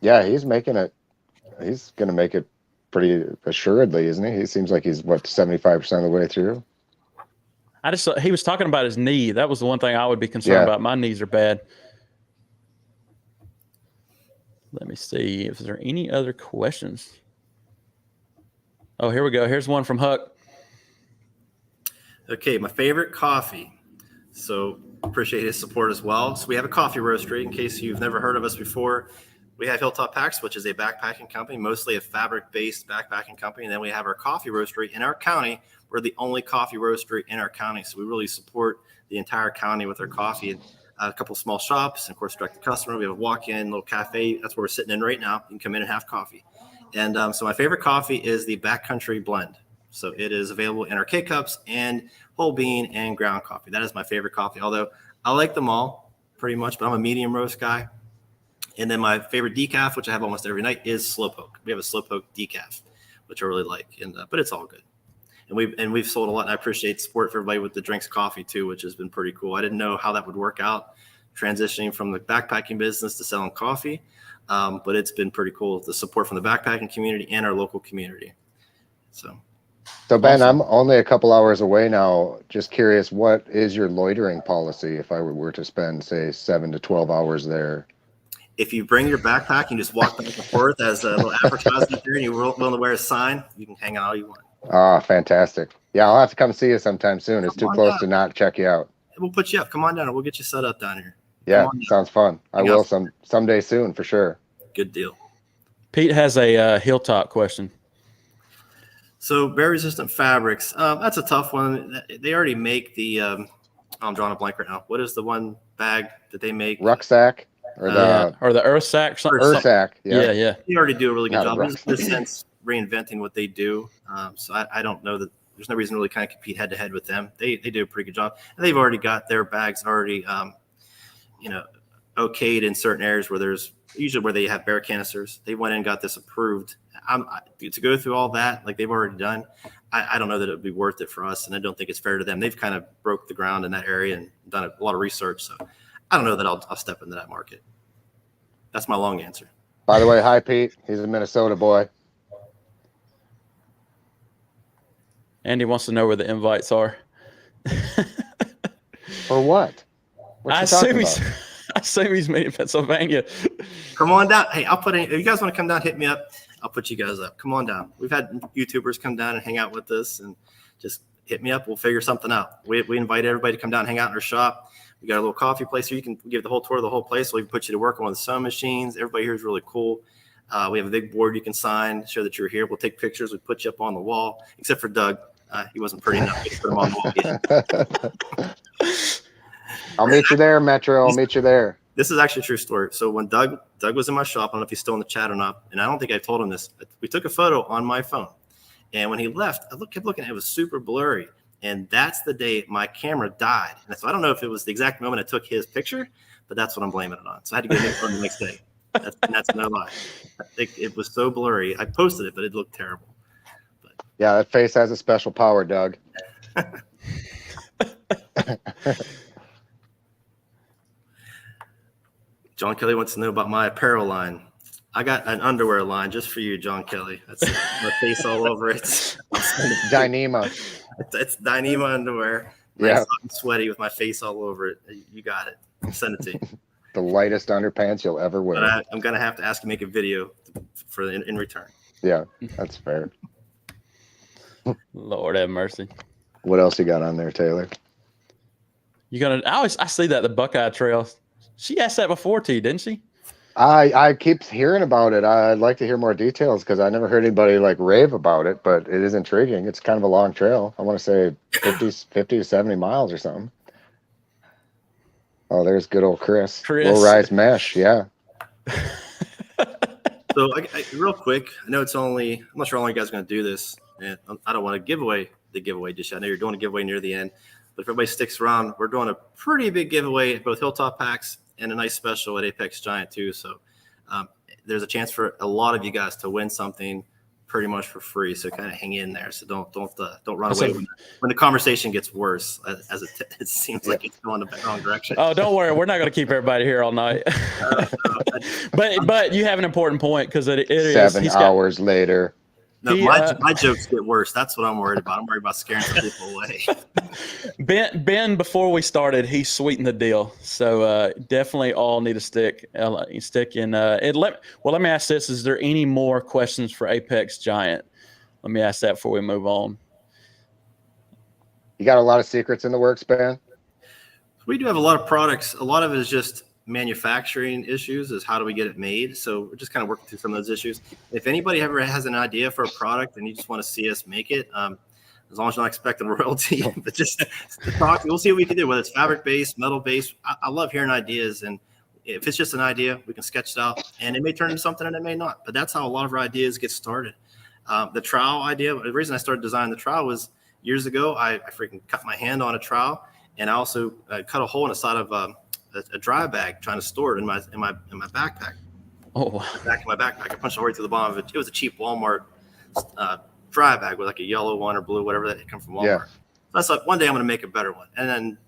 Yeah, he's making it. He's going to make it pretty assuredly, isn't he? He seems like he's 75% of the way through. He was talking about his knee. That was the one thing I would be concerned about. My knees are bad. Let me see if there are any other questions. Oh, here we go. Here's one from Huck. Okay, my favorite coffee. So appreciate his support as well. So we have a coffee roastery. In case you've never heard of us before, we have Hilltop Packs, which is a backpacking company, mostly a fabric-based backpacking company. And then we have our coffee roastery in our county. We're the only coffee roastery in our county. So we really support the entire county with our coffee. And a couple of small shops, and of course, direct to customer. We have a walk-in little cafe. That's where we're sitting in right now. You can come in and have coffee. And so my favorite coffee is the Backcountry Blend. So it is available in our K-Cups and whole bean and ground coffee. That is my favorite coffee, although I like them all pretty much, but I'm a medium roast guy. And then my favorite decaf, which I have almost every night, is Slowpoke. We have a Slowpoke decaf, which I really like, but it's all good. And we've sold a lot, and I appreciate support for everybody with the drinks coffee too, which has been pretty cool. I didn't know how that would work out, transitioning from the backpacking business to selling coffee, but it's been pretty cool, the support from the backpacking community and our local community. So So Ben, Awesome. I'm only a couple hours away now. Just curious, what is your loitering policy if I were to spend, say, 7 to 12 hours there? If you bring your backpack and just walk back and forth as a little advertisement there, and you're willing to wear a sign, you can hang out all you want. Ah, fantastic. Yeah, I'll have to come see you sometime soon. It's too Come on close down. to not check you out. We'll put you up. Come on down, and we'll get you set up down here. Yeah, sounds fun. I Hang will out. someday soon for sure. Good deal. Pete has a Hilltop question. So bear resistant fabrics. That's a tough one. They already make the. I'm drawing a blank right now. What is the one bag that they make? Rucksack or the Or the Earth Sack. Something. Ursack. Yeah, yeah. They already do a really good Not a job. rucksack. In a sense, reinventing what they do. So I don't know that there's no reason to really kind of compete head to head with them. They do a pretty good job, and they've already got their bags already, okayed in certain areas where there's usually where they have bear canisters. They went in and got this approved. To go through all that like they've already done, I don't know that it would be worth it for us, and I don't think it's fair to them. They've kind of broke the ground in that area and done a lot of research. So I don't know that I'll step into that market. That's my long answer. By the way, hi Pete. He's a Minnesota boy. Andy wants to know where the invites are. For what? I assume he's made in Pennsylvania. Come on down. Hey, I'll put in. If you guys want to come down, hit me up. I'll put you guys up. Come on down. We've had YouTubers come down and hang out with us, and just hit me up. We'll figure something out. We invite everybody to come down and hang out in our shop. We got a little coffee place here. You can give the whole tour of the whole place. So we can put you to work on one of the sewing machines. Everybody here is really cool. We have a big board you can sign, show that you're here. We'll take pictures. We put you up on the wall, except for Doug. He wasn't pretty enough to put him on the wall yet. I'll meet you there, Metro. I'll meet you there. This is actually a true story. So when Doug was in my shop, I don't know if he's still in the chat or not, and I don't think I told him this. We took a photo on my phone, and when he left, I kept looking at it. It was super blurry, and that's the day my camera died. And so I don't know if it was the exact moment I took his picture, but that's what I'm blaming it on. So I had to get a new phone the next day. That's no lie. It was so blurry. I posted it, but it looked terrible. Yeah, that face has a special power, Doug. John Kelly wants to know about my apparel line. I got an underwear line just for you, John Kelly. That's my face all over it. Dyneema. It's Dyneema underwear. Yeah. Nice, hot and sweaty with my face all over it. You got it. I'll send it to you. The lightest underpants you'll ever wear. But I'm going to have to ask you to make a video in return. Yeah, that's fair. Lord have mercy. What else you got on there, Taylor? I see that the Buckeye Trail. She asked that before to you, didn't she? I keep hearing about it. I'd like to hear more details because I never heard anybody like rave about it, but it is intriguing. It's kind of a long trail. I want to say 50 to 70 miles or something. Oh, there's good old Chris. Low rise mesh. Yeah. So real quick, I know I'm not sure how long you guys are going to do this. And I don't want to give away the giveaway just yet. I know you're doing a giveaway near the end, but if everybody sticks around, we're doing a pretty big giveaway at both Hilltop packs and a nice special at Apex Giant too. So there's a chance for a lot of you guys to win something pretty much for free. So kind of hang in there. So don't run away when the conversation gets worse, as it seems like it's going the wrong direction. Oh, don't worry. We're not going to keep everybody here all night. But you have an important point because it is 7 hours later. No, my jokes get worse. That's what I'm worried about. I'm worried about scaring some people away. Ben, before we started, he sweetened the deal. So definitely all need to stick in. Let me ask this: is there any more questions for Apex Giant? Let me ask that before we move on. You got a lot of secrets in the works, Ben? We do have a lot of products. A lot of it is just manufacturing issues, is how do we get it made. So we're just kind of working through some of those issues. If anybody ever has an idea for a product and you just want to see us make it, as long as you're not expecting royalty, but just talk, we'll see what we can do, whether it's fabric based, metal based. I love hearing ideas, and if it's just an idea, we can sketch it out, and it may turn into something and it may not, but that's how a lot of our ideas get started. The trowel idea, the reason I started designing the trowel was years ago, I freaking cut my hand on a trowel, and I also cut a hole in the side of a dry bag trying to store it in my backpack. Oh, wow. Back in my backpack, I punched a hole right through the bottom of it. It was a cheap Walmart dry bag with like a yellow one or blue, whatever that come from Walmart. Yeah. So I thought one day I'm going to make a better one. And then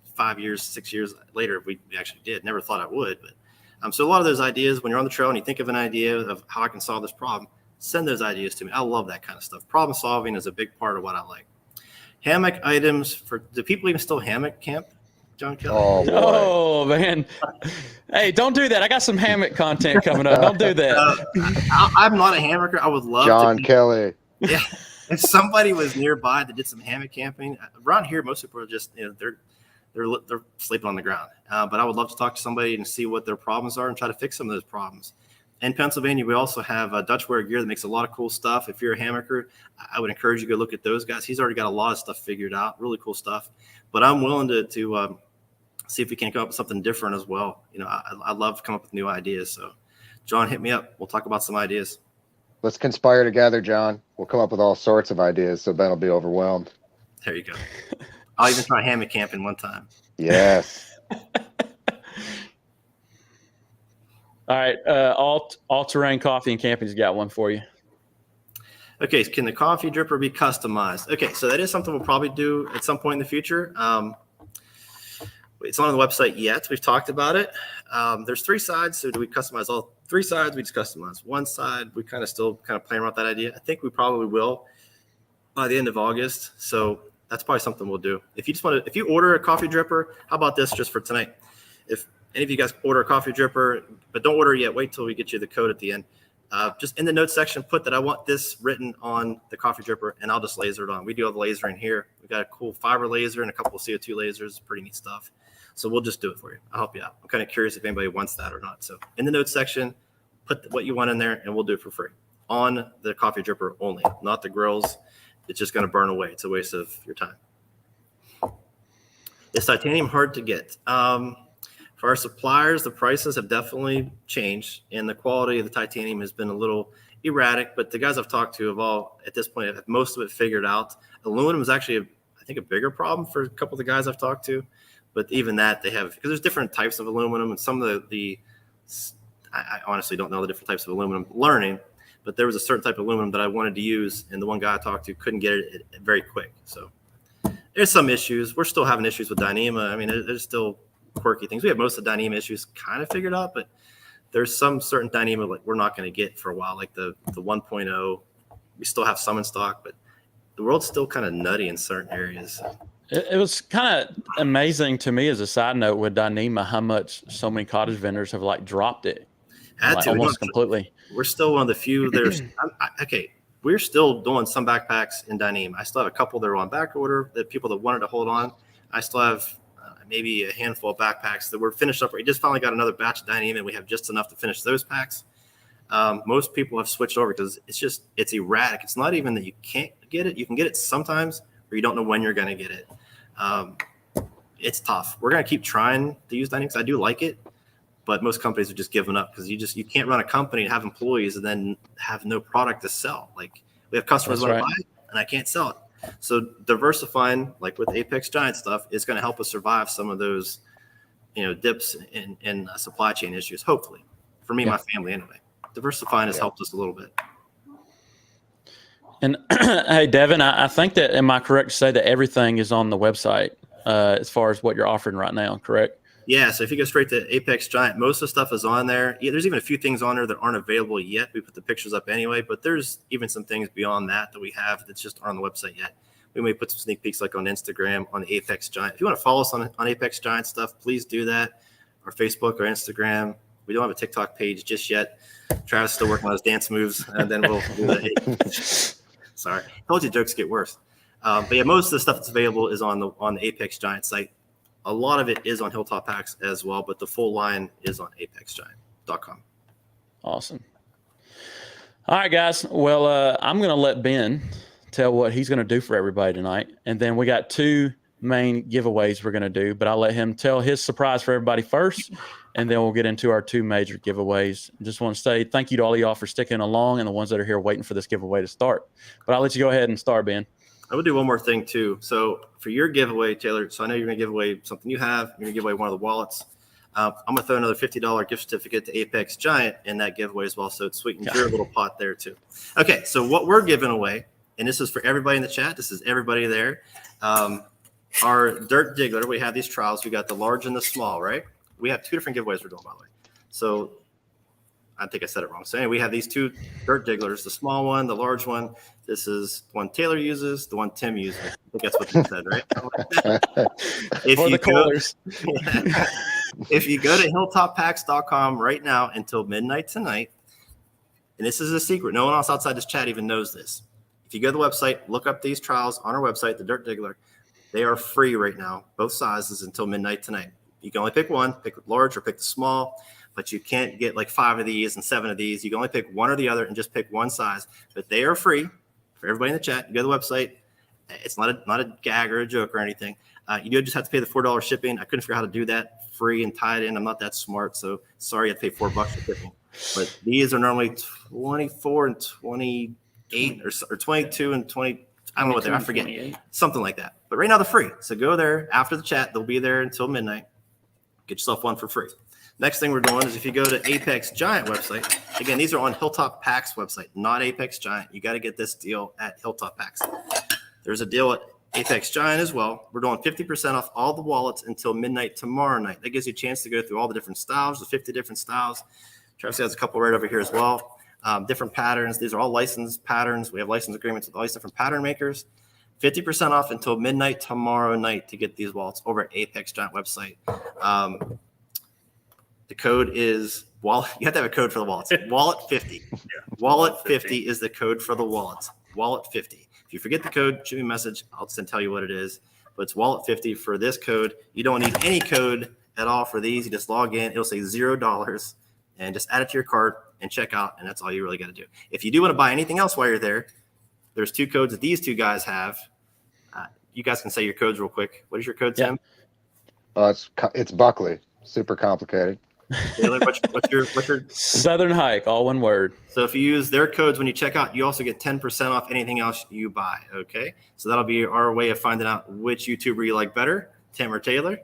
6 years later, we actually did. Never thought I would, but so a lot of those ideas, when you're on the trail and you think of an idea of how I can solve this problem, send those ideas to me. I love that kind of stuff. Problem solving is a big part of what I like. Hammock items do people even still hammock camp, John Kelly? Oh, boy. Oh man. Hey, don't do that. I got some hammock content coming up. Don't do that. I'm not a hammocker. I would love John to. Kelly. Yeah. If somebody was nearby that did some hammock camping, around here, most people are just, they're sleeping on the ground. But I would love to talk to somebody and see what their problems are and try to fix some of those problems. In Pennsylvania, we also have Dutchware Gear that makes a lot of cool stuff. If you're a hammocker, I would encourage you to go look at those guys. He's already got a lot of stuff figured out, really cool stuff. But I'm willing to see if we can come up with something different as well. I love to come up with new ideas. So, John, hit me up. We'll talk about some ideas. Let's conspire together, John. We'll come up with all sorts of ideas, so Ben will be overwhelmed. There you go. I'll even try hammock camping one time. Yes. All right. All terrain coffee and camping's got one for you. Okay. Can the coffee dripper be customized? Okay. So that is something we'll probably do at some point in the future. It's not on the website yet. We've talked about it. There's 3 sides. So do we customize all 3 sides? We just customize one side. We still playing around with that idea. I think we probably will by the end of August. So that's probably something we'll do. If you order a coffee dripper, how about this just for tonight? If any of you guys order a coffee dripper, but don't order it yet, wait till we get you the code at the end. Just in the notes section, put that I want this written on the coffee dripper, and I'll just laser it on. We do have the laser in here. We've got a cool fiber laser and a couple of CO2 lasers. Pretty neat stuff. So we'll just do it for you. I'll help you out. I'm kind of curious if anybody wants that or not. So in the notes section, put what you want in there, and we'll do it for free on the coffee dripper only, not the grills. It's just going to burn away. It's a waste of your time. Is titanium hard to get? For our suppliers, the prices have definitely changed, and the quality of the titanium has been a little erratic. But the guys I've talked to have all, at this point, have most of it figured out. Aluminum is actually, I think, a bigger problem for a couple of the guys I've talked to. But even that, they have, because there's different types of aluminum, and some of I honestly don't know the different types of aluminum. Learning, but there was a certain type of aluminum that I wanted to use, and the one guy I talked to couldn't get it very quick. So there's some issues. We're still having issues with Dyneema. I mean, there's still quirky things. We have most of the Dyneema issues kind of figured out, but there's some certain Dyneema like we're not going to get for a while, like the 1.0. We still have some in stock, but the world's still kind of nutty in certain areas. It was kind of amazing to me as a side note with Dyneema how much so many cottage vendors have dropped it almost completely. We're still one of the few. Okay. We're still doing some backpacks in Dyneema. I still have a couple that are on back order, the people that wanted to hold on. I still have maybe a handful of backpacks that we're finished up. We just finally got another batch of Dyneema, and we have just enough to finish those packs. Most people have switched over because it's erratic. It's not even that you can't get it. You can get it sometimes, or you don't know when you're going to get it. It's tough. We're going to keep trying to use Dyneema because I do like it, but most companies are just giving up because you can't run a company and have employees and then have no product to sell. Like we have customers want to buy it, and I can't sell it. So diversifying, like with Apex Giant stuff, is going to help us survive some of those, dips in supply chain issues. Hopefully, for me, and my family anyway. Diversifying has helped us a little bit. And hey, Devin, I think that, am I correct to say that everything is on the website as far as what you're offering right now, correct? Yeah, so if you go straight to Apex Giant, most of the stuff is on there. Yeah, there's even a few things on there that aren't available yet. We put the pictures up anyway, but there's even some things beyond that we have that just aren't on the website yet. We may put some sneak peeks like on Instagram, on the Apex Giant. If you want to follow us on Apex Giant stuff, please do that. Or Facebook or Instagram. We don't have a TikTok page just yet. Travis is still working on his dance moves, and then we'll do that. Sorry. I told you jokes get worse. But yeah, most of the stuff that's available is on the Apex Giant site. A lot of it is on Hilltop Packs as well, but the full line is on apexgiant.com. Awesome. All right, guys. Well, I'm going to let Ben tell what he's going to do for everybody tonight. And then we got 2 main giveaways we're going to do, but I'll let him tell his surprise for everybody first, and then we'll get into our 2 major giveaways. Just want to say thank you to all of y'all for sticking along and the ones that are here waiting for this giveaway to start. But I'll let you go ahead and start, Ben. I would do one more thing too. So for your giveaway, Taylor, so I know you're going to give away something you have. You're going to give away one of the wallets. I'm going to throw another $50 gift certificate to Apex Giant in that giveaway as well. So it sweetens your little pot there too. Okay, so what we're giving away, and this is for everybody in the chat. This is everybody there. Our Dirt Diggler, we have these trials. We got the large and the small, right? We have 2 different giveaways we're doing, by the way. So I think I said it wrong. So anyway, we have these two dirt digglers, the small one, the large one. This is the one Taylor uses, the one Tim uses. I think that's what you said, right? For the callers. If you go to hilltoppacks.com right now until midnight tonight, and this is a secret, no one else outside this chat even knows this. If you go to the website, look up these trowels on our website, the Dirt Diggler. They are free right now, both sizes until midnight tonight. You can only pick one, pick the large or pick the small, but you can't get like 5 of these and 7 of these. You can only pick one or the other and just pick one size. But they are free for everybody in the chat. You go to the website. It's not a gag or a joke or anything. You do just have to pay the $4 shipping. I couldn't figure out how to do that free and tie it in. I'm not that smart, so sorry you have to pay $4 for shipping. But these are normally 24 and 28 or 22 and 20. I don't know what they're. I forget. 28. Something like that. But right now they're free. So go there after the chat. They'll be there until midnight. Get yourself one for free. Next thing we're doing is if you go to Apex Giant website, again, these are on Hilltop Packs website, not Apex Giant. You got to get this deal at Hilltop Packs. There's a deal at Apex Giant as well. We're doing 50% off all the wallets until midnight tomorrow night. That gives you a chance to go through all the different styles, the 50 different styles. Travis has a couple right over here as well. Different patterns. These are all licensed patterns. We have license agreements with all these different pattern makers. 50% off until midnight tomorrow night to get these wallets over at Apex Giant website. The code is wallet. You have to have a code for the wallets. Wallet 50. Yeah. Wallet 50 is the code for the wallets. Wallet 50. If you forget the code, shoot me a message. I'll tell you what it is. But it's Wallet 50 for this code. You don't need any code at all for these. You just log in. It'll say $0 and just add it to your cart and check out. And that's all you really got to do. If you do want to buy anything else while you're there, there's 2 codes that these 2 guys have. You guys can say your codes real quick. What is your code, Tim? It's Buckley. Super complicated. Taylor, what's your Southern Hike, all one word. So if you use their codes when you check out, you also get 10% off anything else you buy. Okay, so that'll be our way of finding out which YouTuber you like better, Tim or Taylor.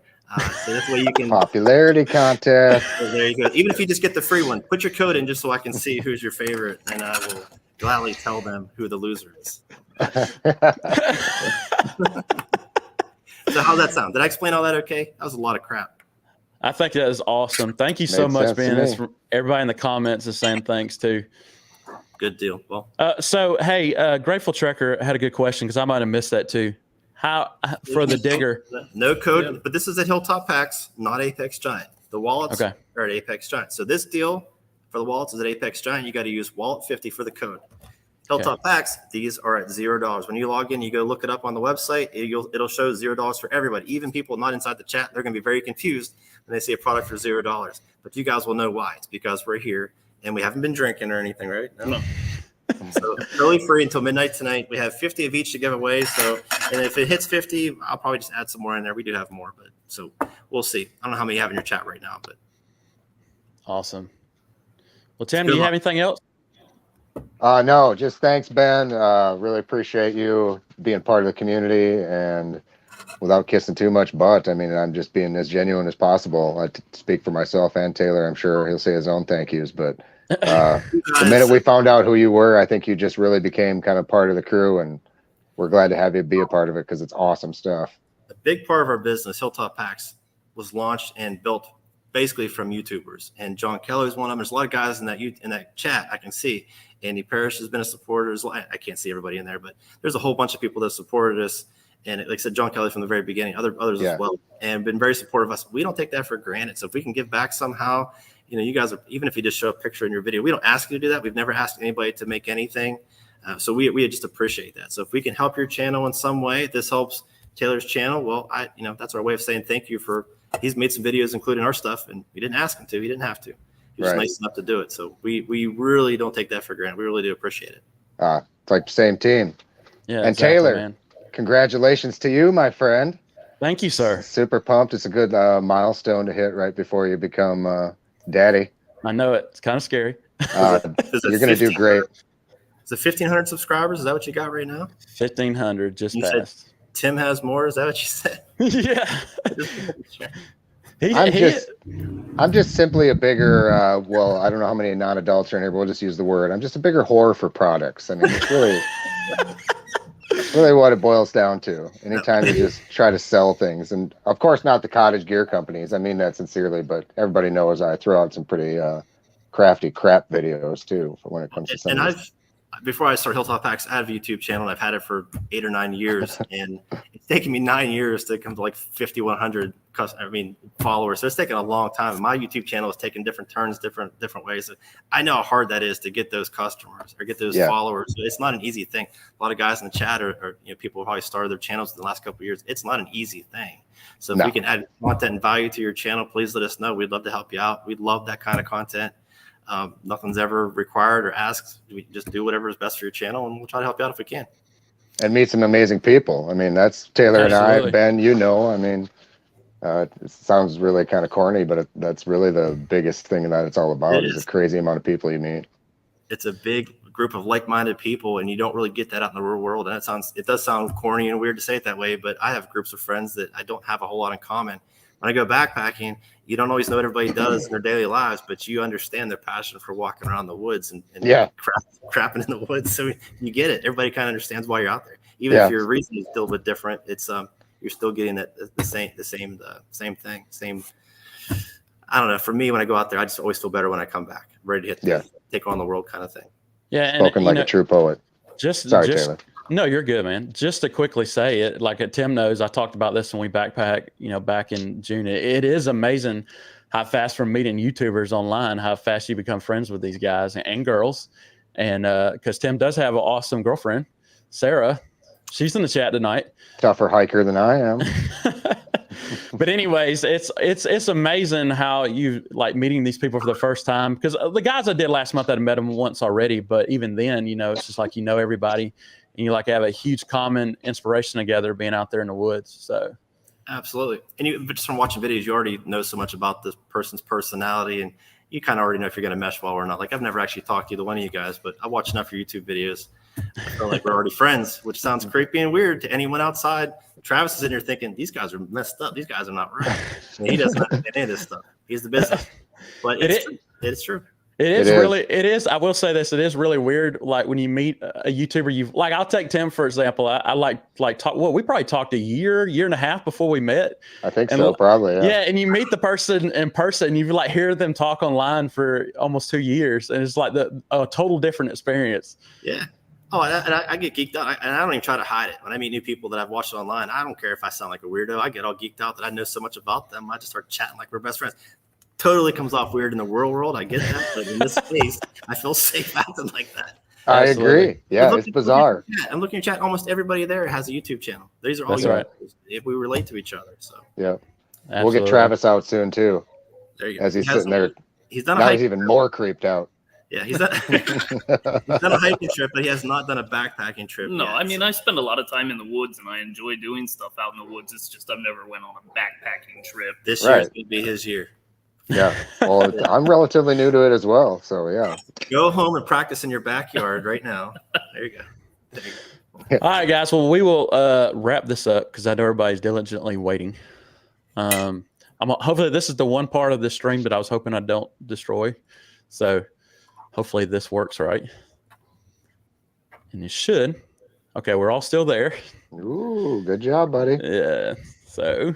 So this way you can popularity contest. So there you go. Even if you just get the free one, put your code in just so I can see who's your favorite, and I will gladly tell them who the loser is. So how'd that sound? Did I explain all that okay? That was a lot of crap. I think that is awesome. Thank you so much, Ben. Everybody in the comments is saying thanks too. Good deal. Well, so hey, Grateful Trekker had a good question because I might have missed that too. How for the digger? No code, but this is at Hilltop Packs, not Apex Giant. The wallets are at Apex Giant. So this deal for the wallets is at Apex Giant. You got to use Wallet 50 for the code. Hilltop Packs, these are at $0. When you log in, you go look it up on the website. It'll show $0 for everybody. Even people not inside the chat, they're going to be very confused when they see a product for $0. But you guys will know why. It's because we're here and we haven't been drinking or anything, right? No. So early free until midnight tonight. We have 50 of each to give away. So, and if it hits 50, I'll probably just add some more in there. We do have more, but so we'll see. I don't know how many you have in your chat right now, but awesome. Well, Tim, do you have anything else? No, just thanks, Ben. Really appreciate you being part of the community, and without kissing too much butt, I mean, I'm just being as genuine as possible. I speak for myself and Taylor. I'm sure he'll say his own thank yous, but the minute we found out who you were, I think you just really became kind of part of the crew, and we're glad to have you be a part of it because it's awesome stuff. A big part of our business, Hilltop Packs, was launched and built basically from YouTubers, and John Kelly is one of them. There's a lot of guys in that chat I can see. Andy Parrish has been a supporter. I can't see everybody in there, but there's a whole bunch of people that supported us. And like I said, John Kelly from the very beginning, others as well, and been very supportive of us. We don't take that for granted. So if we can give back somehow, you guys are, even if you just show a picture in your video, we don't ask you to do that. We've never asked anybody to make anything. So we just appreciate that. So if we can help your channel in some way, this helps Taylor's channel. Well, that's our way of saying thank you he's made some videos, including our stuff, and we didn't ask him to. He didn't have to. He was nice enough to do it. So we really don't take that for granted. We really do appreciate it. It's like the same team. Yeah. And exactly, Taylor, man. Congratulations to you, my friend. Thank you, sir. Super pumped. It's a good milestone to hit right before you become daddy. I know it. It's kind of scary. You're going to do great. Is it 1,500 subscribers? Is that what you got right now? 1,500 just passed. Tim has more. Is that what you said? Yeah. I'm just simply a bigger, I don't know how many non-adults are in here, but we'll just use the word. I'm just a bigger whore for products. I mean, it's really what it boils down to. Anytime you just try to sell things, and of course not the cottage gear companies. I mean that sincerely, but everybody knows I throw out some pretty crafty crap videos too when it comes to some And of this. before I started Hilltop Hacks, I had a YouTube channel, and I've had it for 8 or 9 years, and it's taken me 9 years to come to like 5,100 followers. So it's taken a long time. My YouTube channel has taken different turns, different ways. I know how hard that is to get those customers or get those followers. It's not an easy thing. A lot of guys in the chat are people who probably started their channels in the last couple of years. It's not an easy thing. So if we can add content and value to your channel, please let us know. We'd love to help you out. We'd love that kind of content. Nothing's ever required or asked. We just do whatever is best for your channel, and we'll try to help you out if we can. And meet some amazing people. I mean, that's Taylor and I, Ben, I mean, it sounds really kind of corny, but that's really the biggest thing that it's all about is a crazy amount of people you meet. It's a big group of like-minded people, and you don't really get that out in the real world. And it does sound corny and weird to say it that way, but I have groups of friends that I don't have a whole lot in common. When I go backpacking, you don't always know what everybody does in their daily lives, but you understand their passion for walking around the woods and crapping in the woods. So you get it. Everybody kind of understands why you're out there. Even if your reason is still a bit different, it's you're still getting the same thing. I don't know. For me, when I go out there, I just always feel better when I come back, ready to take on the world kind of thing. Yeah, and spoken like a true poet. Sorry, Taylor. No, you're good, man. Just to quickly say it, like Tim knows, I talked about this when we backpack, back in June. It is amazing how fast from meeting YouTubers online, how fast you become friends with these guys and girls. And because Tim does have an awesome girlfriend, Sarah. She's in the chat tonight. Tougher hiker than I am. But anyways, it's amazing how you like meeting these people for the first time, because the guys I did last month, I'd met them once already, but even then, it's just like everybody, and you like have a huge common inspiration together being out there in the woods. So absolutely. And just from watching videos, you already know so much about this person's personality, and you kind of already know if you're going to mesh well or not. Like, I've never actually talked to either one of you guys, but I watch enough of your YouTube videos. I feel like we're already friends, which sounds creepy and weird to anyone outside. Travis is in here thinking, these guys are messed up. These guys are not right. And he doesn't understand any of this stuff. He's the business. But it's true. It is. I will say this. It is really weird. Like when you meet a YouTuber, I'll take Tim, for example. I like talk. Well, we probably talked a year and a half before we met. I think so, probably. Yeah. And you meet the person in person, you like hear them talk online for almost 2 years. And it's like a total different experience. Yeah. Oh, and I get geeked out, and I don't even try to hide it. When I meet new people that I've watched online, I don't care if I sound like a weirdo. I get all geeked out that I know so much about them. I just start chatting like we're best friends. Totally comes off weird in the real world. I get that, but in this space, I feel safe acting like that. I agree. Yeah, it's bizarre. I'm looking at chat. Almost everybody there has a YouTube channel. These are all YouTubers. If we relate to each other, so yeah, we'll get Travis out soon too. There you go. As he's sitting there, he's done. Now he's even more creeped out. Yeah, he's done a hiking trip, but he has not done a backpacking trip. No, yet, I mean, I spend a lot of time in the woods, and I enjoy doing stuff out in the woods. It's just I've never went on a backpacking trip. This year is going to be his year. Yeah, well, I'm relatively new to it as well, so yeah. Go home and practice in your backyard right now. There you go. All right, guys. Well, we will wrap this up because I know everybody's diligently waiting. Hopefully this is the one part of the stream that I was hoping I don't destroy. So hopefully this works right. And it should. Okay, we're all still there. Ooh, good job, buddy. Yeah. So,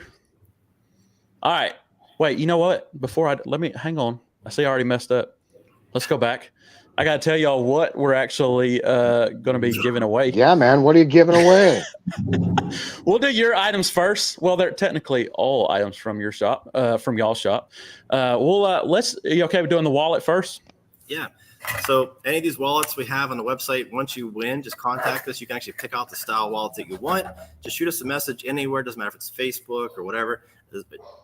all right. Wait, you know what? Let me hang on. I see I already messed up. Let's go back. I got to tell y'all what we're actually going to be giving away. Yeah, man. What are you giving away? We'll do your items first. Well, they're technically all items from your shop, from y'all's shop. Are you okay with doing the wallet first? Yeah. So any of these wallets we have on the website, once you win, just contact us. You can actually pick out the style wallet that you want. Just shoot us a message anywhere. Doesn't matter if it's Facebook or whatever.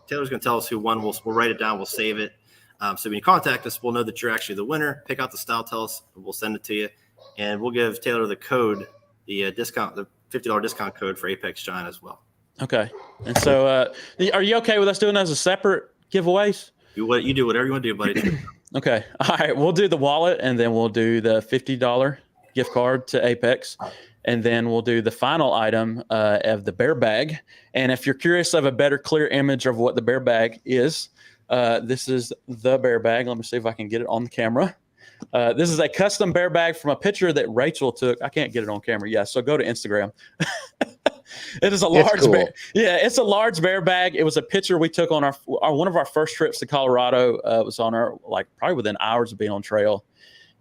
Taylor's going to tell us who won. We'll write it down. We'll save it. So when you contact us, we'll know that you're actually the winner. Pick out the style, tell us, we'll send it to you. And we'll give Taylor the code, the discount, the $50 discount code for Apex Shine as well. Okay. And so are you okay with us doing those as separate giveaways? You do whatever you want to do, buddy. Okay. All right. We'll do the wallet, and then we'll do the $50 gift card to Apex. And then we'll do the final item of the bear bag. And if you're curious of a better, clear image of what the bear bag is, this is the bear bag. Let me see if I can get it on the camera. This is a custom bear bag from a picture that Rachel took. I can't get it on camera. Yeah, so go to Instagram. It is a It's large cool. bear. Yeah, it's a large bear bag. It was a picture we took on our one of our first trips to Colorado. It was on our probably within hours of being on trail,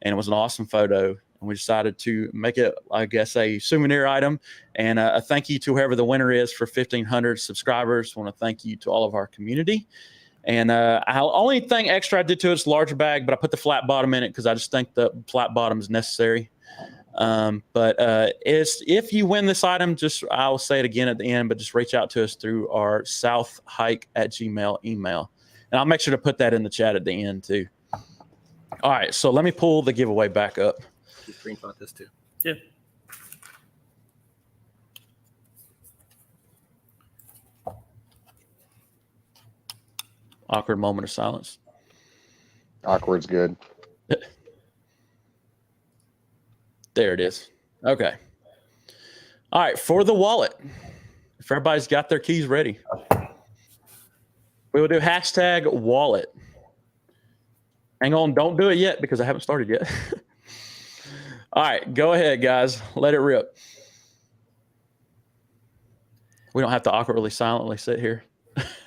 and it was an awesome photo. And we decided to make it, I guess, a souvenir item. And a thank you to whoever the winner is for 1,500 subscribers. I want to thank you to all of our community. And only thing extra I did to it is larger bag, but I put the flat bottom in it because I just think the flat bottom is necessary. But if you win this item, I'll say it again at the end, but just reach out to us through our southhike@gmail email. And I'll make sure to put that in the chat at the end too. All right, so let me pull the giveaway back up. You screenshot this too. Yeah. Awkward moment of silence. Awkward's good. There it is. Okay. All right, for the wallet, if everybody's got their keys ready, we will do hashtag wallet. Hang on, don't do it yet because I haven't started yet. All right, go ahead, guys. Let it rip. We don't have to awkwardly silently sit here.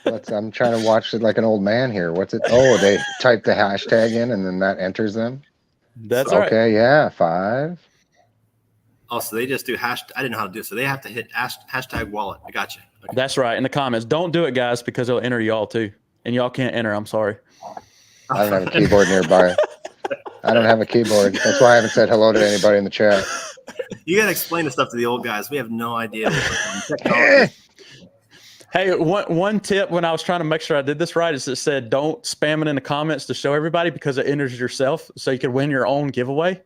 I'm trying to watch it like an old man here. What's it? Oh, they type the hashtag in and then that enters them. That's all right. Okay, yeah, 5. Oh, so they just do I didn't know how to do it. So they have to hit hashtag wallet. I got you. Okay. That's right. In the comments, don't do it, guys, because it'll enter y'all too. And y'all can't enter. I'm sorry. I don't have a keyboard nearby. I don't have a keyboard. That's why I haven't said hello to anybody in the chat. You got to explain the stuff to the old guys. We have no idea. Technology. Hey, one tip when I was trying to make sure I did this right is it said don't spam it in the comments to show everybody because it enters yourself so you can win your own giveaway.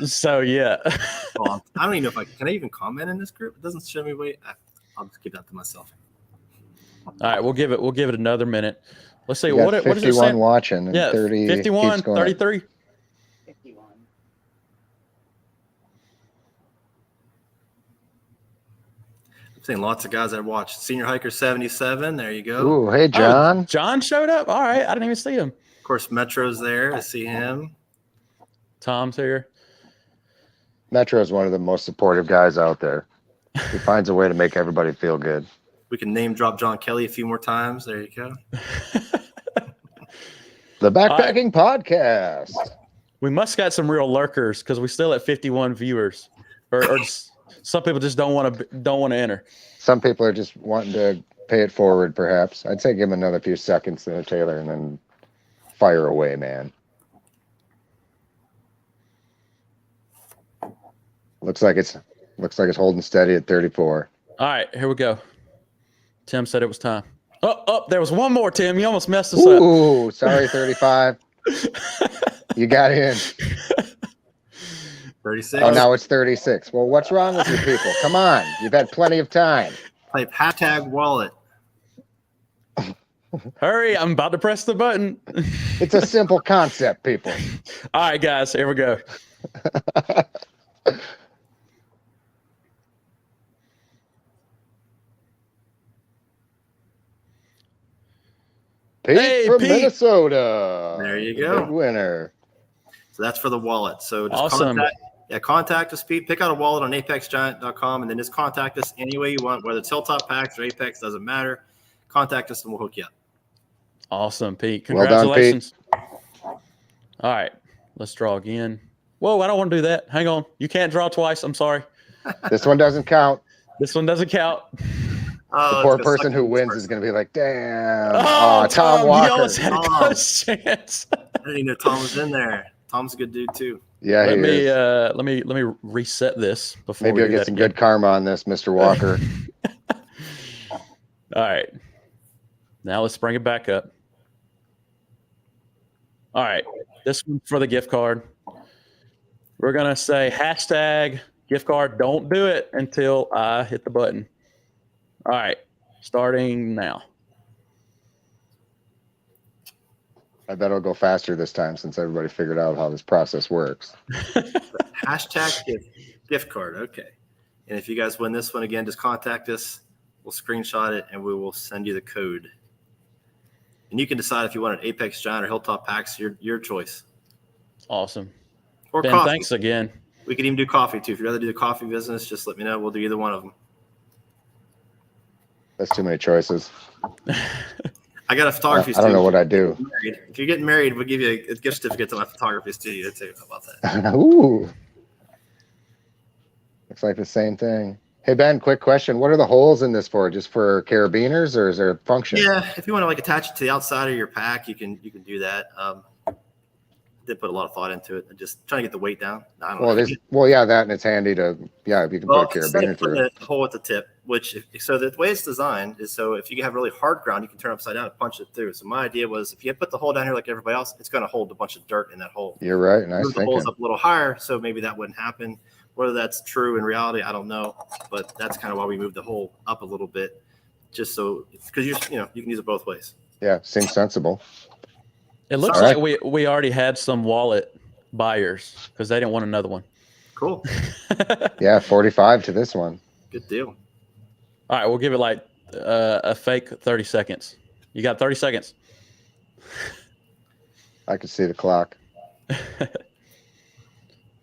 So, yeah. Well, I don't even know if can I even comment in this group? It doesn't show me. Wait, I'll just keep that to myself. All right, we'll give it another minute. Let's see. You What got is it 51 saying? watching and Yeah, 30 51, keeps going up. 33. 51. I'm seeing lots of guys that watch. Senior Hiker 77. There you go. Ooh, hey, John. Oh, John showed up. All right, I didn't even see him. Of course, Metro's there. I see him. Tom's here. Metro is one of the most supportive guys out there. He finds a way to make everybody feel good. We can name drop John Kelly a few more times. There you go. The Backpacking Podcast. We must got some real lurkers because we're still at 51 viewers, or just, some people just don't want to enter. Some people are just wanting to pay it forward, perhaps. I'd say give him another few seconds there, Taylor, and then fire away, man. Looks like it's holding steady at 34. All right, here we go. Tim said it was time. Oh, there was one more, Tim. You almost messed us up. Ooh, sorry, 35. You got in. 36. Oh, now it's 36. Well, what's wrong with you people? Come on. You've had plenty of time. Type hashtag wallet. Hurry, I'm about to press the button. It's a simple concept, people. All right, guys, here we go. Pete Hey, from Pete. Minnesota. There you The go. big winner. So that's for the wallet. So just Awesome. contact us, Pete. Pick out a wallet on apexgiant.com and then just contact us any way you want, whether it's Hilltop Packs or Apex, doesn't matter. Contact us and we'll hook you up. Awesome, Pete. Well done, Congratulations. All right, let's draw again. Whoa, I don't want to do that. Hang on. You can't draw twice. I'm sorry. This one doesn't count. This one doesn't count. The poor person who wins is going to be like, damn. Oh, Tom You Walker. almost had a Tom. close chance. I didn't even know Tom was in there. Tom's a good dude too. Yeah, let he me is. let me reset this before Maybe we you'll do get that some again. good karma on this, Mr. Walker. All right. Now let's bring it back up. All right. This one's for the gift card. We're going to say hashtag gift card. Don't do it until I hit the button. All right. Starting now. I bet it'll go faster this time since everybody figured out how this process works. Hashtag gift card. Okay. And if you guys win this one again, just contact us. We'll screenshot it and we will send you the code. And you can decide if you want an Apex Giant or Hilltop Packs, your choice. Awesome. Or Ben, coffee. thanks again. We could even do coffee too. If you'd rather do the coffee business, just let me know. We'll do either one of them. That's too many choices. I got a photography I studio. don't know what I do. If you're getting married, we'll give you a gift certificate to my photography studio too. How about that? Ooh. Looks like the same thing. Hey, Ben, quick question. What are the holes in this for? Just for carabiners, or is there a function? Yeah, if you want to like attach it to the outside of your pack, you can do that. Did put a lot of thought into it. Just trying to get the weight down. I don't know. Well, yeah, that, and it's handy to, if you can put a carabiner through it. A hole at the tip, so the way it's designed is so if you have really hard ground, you can turn it upside down and punch it through. So my idea was if you put the hole down here like everybody else, it's going to hold a bunch of dirt in that hole. You're right. Nice Move the thinking. holes up a little higher, so maybe that wouldn't happen. Whether that's true in reality, I don't know, but that's kind of why we moved the hole up a little bit, just so because you can use it both ways. Yeah, seems sensible. It looks like we already had some wallet buyers because they didn't want another one. Cool. Yeah, 45 to this one. Good deal. All right, we'll give it like a fake 30 seconds. You got 30 seconds. I can see the clock.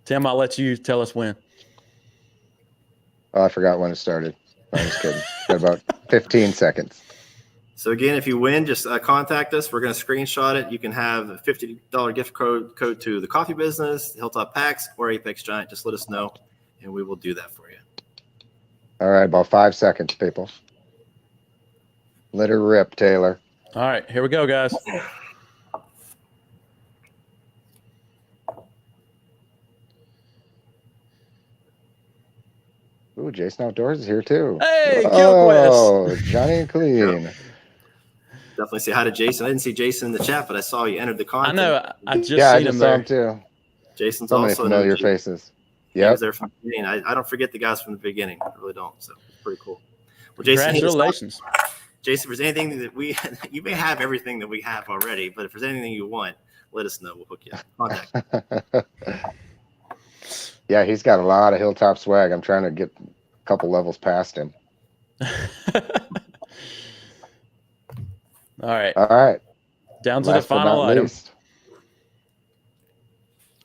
Tim, I'll let you tell us when. Oh, I forgot when it started. I'm just kidding. Got about 15 seconds. So again, if you win, just contact us. We're going to screenshot it. You can have a $50 gift code to the coffee business, Hilltop Packs, or Apex Giant. Just let us know, and we will do that for you. All right, about 5 seconds, people. Let her rip, Taylor. All right, here we go, guys. Ooh, Jason Outdoors is here too. Hey, oh, Johnny and Clean. Definitely say hi to Jason. I didn't see Jason in the chat, but I saw you entered the content. I know. I just I seen just him saw there. him too. Jason's So many also familiar faces. Yeah, Yep. there from the beginning. I don't forget the guys from the beginning. I really don't. So it's pretty cool. Well, Jason, Congratulations. Jason, if there's anything that you may have everything that we have already, but if there's anything you want, let us know. We'll hook you up. Contact. Yeah, he's got a lot of Hilltop swag. I'm trying to get a couple levels past him. All right. All right. Down to Last the but final not item. least.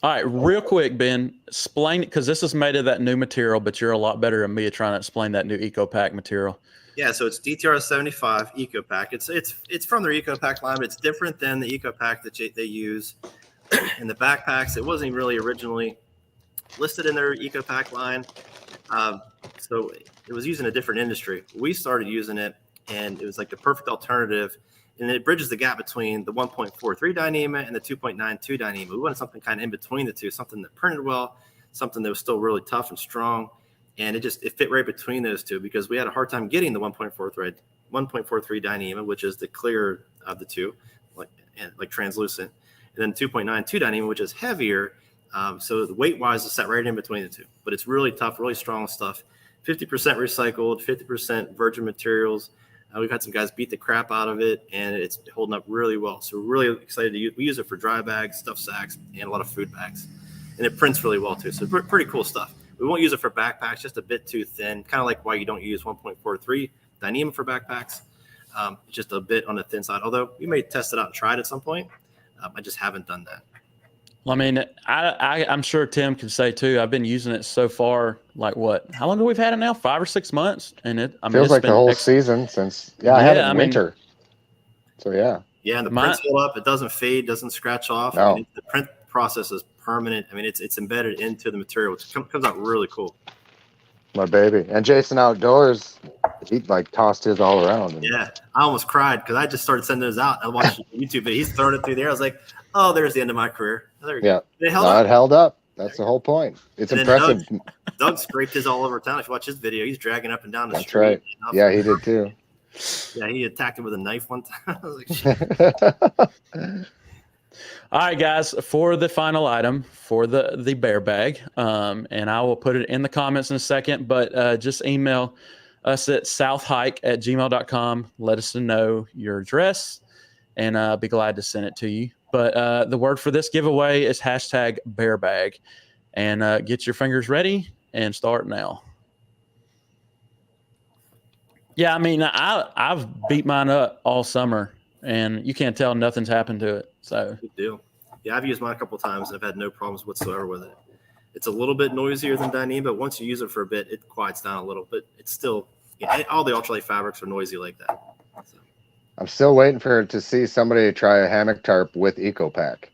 All right, real quick, Ben, explain it because this is made of that new material, but you're a lot better than me at trying to explain that new Eco Pack material. Yeah, so it's DTR 75 Eco Pack. It's from their Eco Pack line, but it's different than the Eco Pack that they use in the backpacks. It wasn't really originally listed in their Eco Pack line, so it was used in a different industry. We started using it, and it was like the perfect alternative. And it bridges the gap between the 1.43 Dyneema and the 2.92 Dyneema. We wanted something kind of in between the two, something that printed well, something that was still really tough and strong. And it fit right between those two because we had a hard time getting the 1.43 Dyneema, which is the clearer of the two, like translucent, and then 2.92 Dyneema, which is heavier. So the weight-wise, it's set right in between the two. But it's really tough, really strong stuff. 50% recycled, 50% virgin materials. We've had some guys beat the crap out of it, and it's holding up really well. So we're really excited to use. We use it for dry bags, stuffed sacks, and a lot of food bags. And it prints really well, too. So pretty cool stuff. We won't use it for backpacks, just a bit too thin, kind of like why you don't use 1.43 Dyneema for backpacks. Just a bit on the thin side, although we may test it out and try it at some point. I just haven't done that. I mean, I'm sure Tim can say too. I've been using it so far. Like what? How long have we had it now? 5 or 6 months, and Feels like the whole season since. Yeah, I had it in winter. So yeah. Yeah, and the prints hold up. It doesn't fade, doesn't scratch off. No. I mean, the print process is permanent. I mean, it's embedded into the material. It comes out really cool. My baby. And Jason Outdoors, he like tossed his all around. Yeah, I almost cried because I just started sending those out. I watched YouTube, but he's throwing it through there. I was like, oh, there's the end of my career. There you go. It held up. That's the whole point. It's impressive. Doug scraped his all over town. If you watch his video, he's dragging up and down the street. That's right. Yeah, he did too. Yeah, he attacked him with a knife one time. I was like, shit. All right, guys, for the final item for the bear bag, and I will put it in the comments in a second, but just email us at southhike@gmail.com. Let us know your address, and I'll be glad to send it to you. But the word for this giveaway is #bearbag, and get your fingers ready and start now. Yeah, I mean, I've beat mine up all summer, and you can't tell nothing's happened to it. So good deal. Yeah, I've used mine a couple of times, and I've had no problems whatsoever with it. It's a little bit noisier than Dyneema, but once you use it for a bit, it quiets down a little, but it's still Yeah, all the ultralight fabrics are noisy like that. So. I'm still waiting to see somebody try a hammock tarp with EcoPack.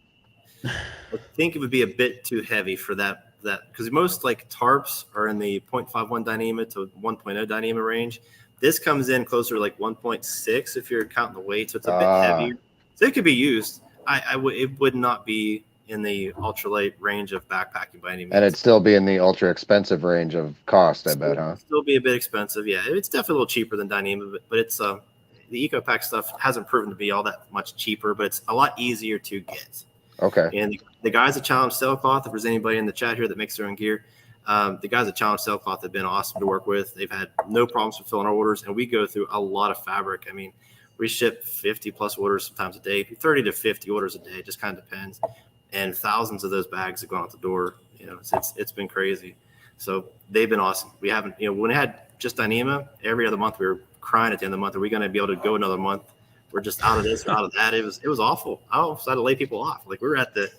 I think it would be a bit too heavy for that because most like tarps are in the 0.51 Dyneema to 1.0 Dyneema range. This comes in closer to like 1.6 if you're counting the weight, so it's a bit heavier. So it could be used. It would not be in the ultralight range of backpacking by any means. And it'd still be in the ultra expensive range of cost, I bet, huh? Still be a bit expensive, yeah. It's definitely a little cheaper than Dyneema, but it's the EcoPack stuff hasn't proven to be all that much cheaper, but it's a lot easier to get. Okay. And the guys at Challenge Sailcloth, if there's anybody in the chat here that makes their own gear, the guys at Challenge Sailcloth have been awesome to work with. They've had no problems fulfilling our orders, and we go through a lot of fabric. I mean, we ship 50 plus orders sometimes a day, 30 to 50 orders a day. It just kind of depends. And thousands of those bags have gone out the door. You know, it's been crazy. So they've been awesome. We haven't, when we had just Dyneema, every other month we were crying at the end of the month. Are we going to be able to go another month? We're just out of this or out of that. It was awful. I almost had to lay people off. Like we were at the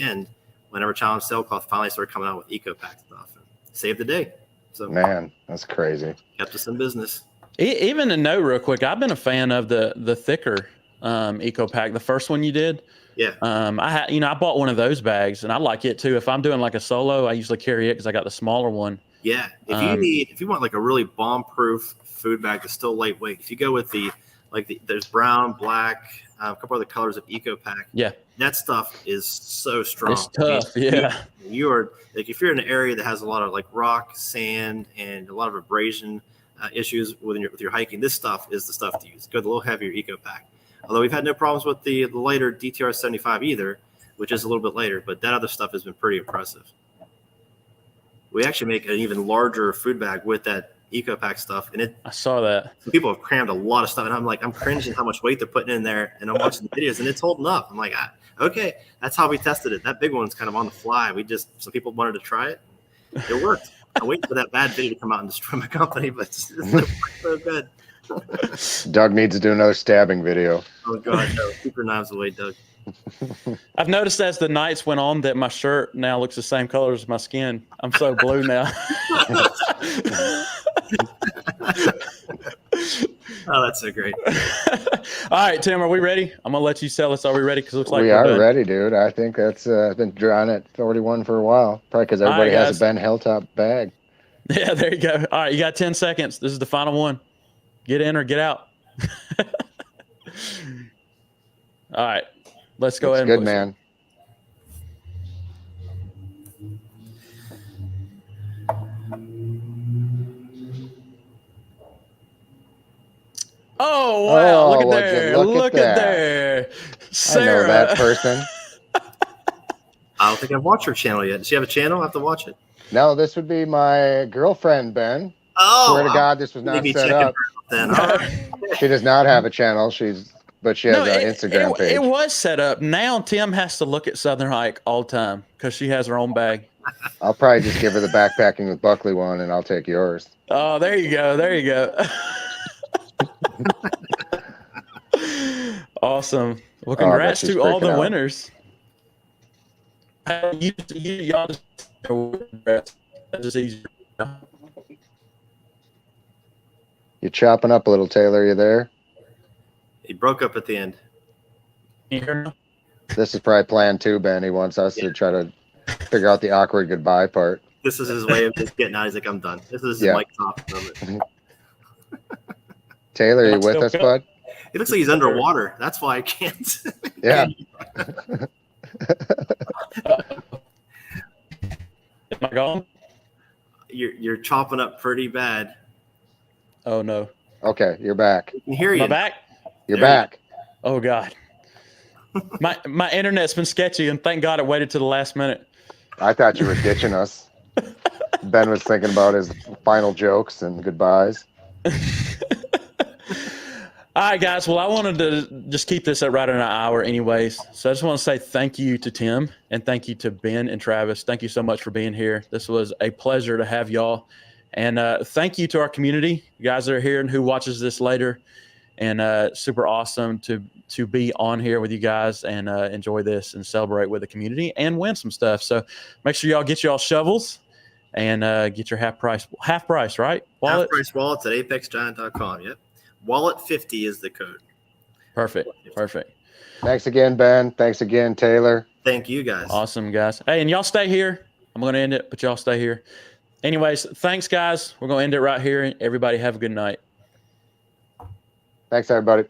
end whenever Challenge Sailcloth finally started coming out with EcoPack stuff and saved the day. So man, that's crazy. Kept us in business. Even to know real quick, I've been a fan of the thicker EcoPack. The first one you did. Yeah. I bought one of those bags and I like it too. If I'm doing like a solo, I usually carry it because I got the smaller one. Yeah. If you want like a really bomb-proof food bag that's still lightweight, if you go with there's brown, black, a couple other colors of EcoPack. Yeah. That stuff is so strong. It's tough. Yeah. You are like, if you're in an area that has a lot of like rock, sand, and a lot of abrasion issues with your hiking, this stuff is the stuff to use. Go the little heavier EcoPack. Although we've had no problems with the lighter DTR 75 either, which is a little bit lighter, but that other stuff has been pretty impressive. We actually make an even larger food bag with that EcoPack stuff, and I saw that. Some people have crammed a lot of stuff, and I'm cringing how much weight they're putting in there, and I'm watching the videos, and it's holding up. I'm like, okay, that's how we tested it. That big one's kind of on the fly. Some people wanted to try it. It worked. I'm waiting for that bad video to come out and destroy my company, but it's so good. Doug needs to do another stabbing video. Oh God, no! Keep your knives away, Doug. I've noticed as the nights went on that my shirt now looks the same color as my skin. I'm so blue now. Oh, that's so great. All right, Tim, are we ready? I'm gonna let you sell us. Are we ready? Because it looks like we are ready, dude. I think that's been drawn at 41 for a while, probably because everybody has a Ben Hilltop bag. Yeah, there you go. All right, you got 10 seconds. This is the final one. Get in or get out. All right, let's go ahead. Good, man. Oh, wow. Look at there. Look at there. Sarah. I know that person. I don't think I've watched her channel yet. Does she have a channel? I have to watch it. No, this would be my girlfriend, Ben. Oh, swear to God, this was not set up. Then. She does not have a channel. But she has an Instagram page. It was set up. Now Tim has to look at Southern Hike all the time because she has her own bag. I'll probably just give her the backpacking with Buckley one, and I'll take yours. Oh, there you go. There you go. Awesome. Well, congrats to all the winners. Y'all just easier. You're chopping up a little, Taylor. You there? He broke up at the end. Can you hear me? This is probably plan 2, Ben. He wants us to try to figure out the awkward goodbye part. This is his way of just getting out. He's like, I'm done. This is his mic top moment. Taylor, are you with us, bud? It looks like he's underwater. That's why I can't. Yeah. Am I gone? You're chopping up pretty bad. Oh no. Okay, you're back. I can hear you. Am I back? You're back. Oh God. My internet's been sketchy, and thank God it waited to the last minute. I thought you were ditching us. Ben was thinking about his final jokes and goodbyes. All right, guys. Well, I wanted to just keep this at right in an hour anyways. So I just want to say thank you to Tim and thank you to Ben and Travis. Thank you so much for being here. This was a pleasure to have y'all. And thank you to our community, you guys that are here and who watches this later. And super awesome to be on here with you guys and enjoy this and celebrate with the community and win some stuff. So make sure y'all get y'all shovels and get your half price, right? Wallet. Half price wallets at apexgiant.com. Yep. Wallet 50 is the code. Perfect. Thanks again, Ben. Thanks again, Taylor. Thank you guys. Awesome, guys. Hey, and y'all stay here. I'm going to end it, but y'all stay here. Anyways, thanks, guys. We're going to end it right here. Everybody have a good night. Thanks, everybody.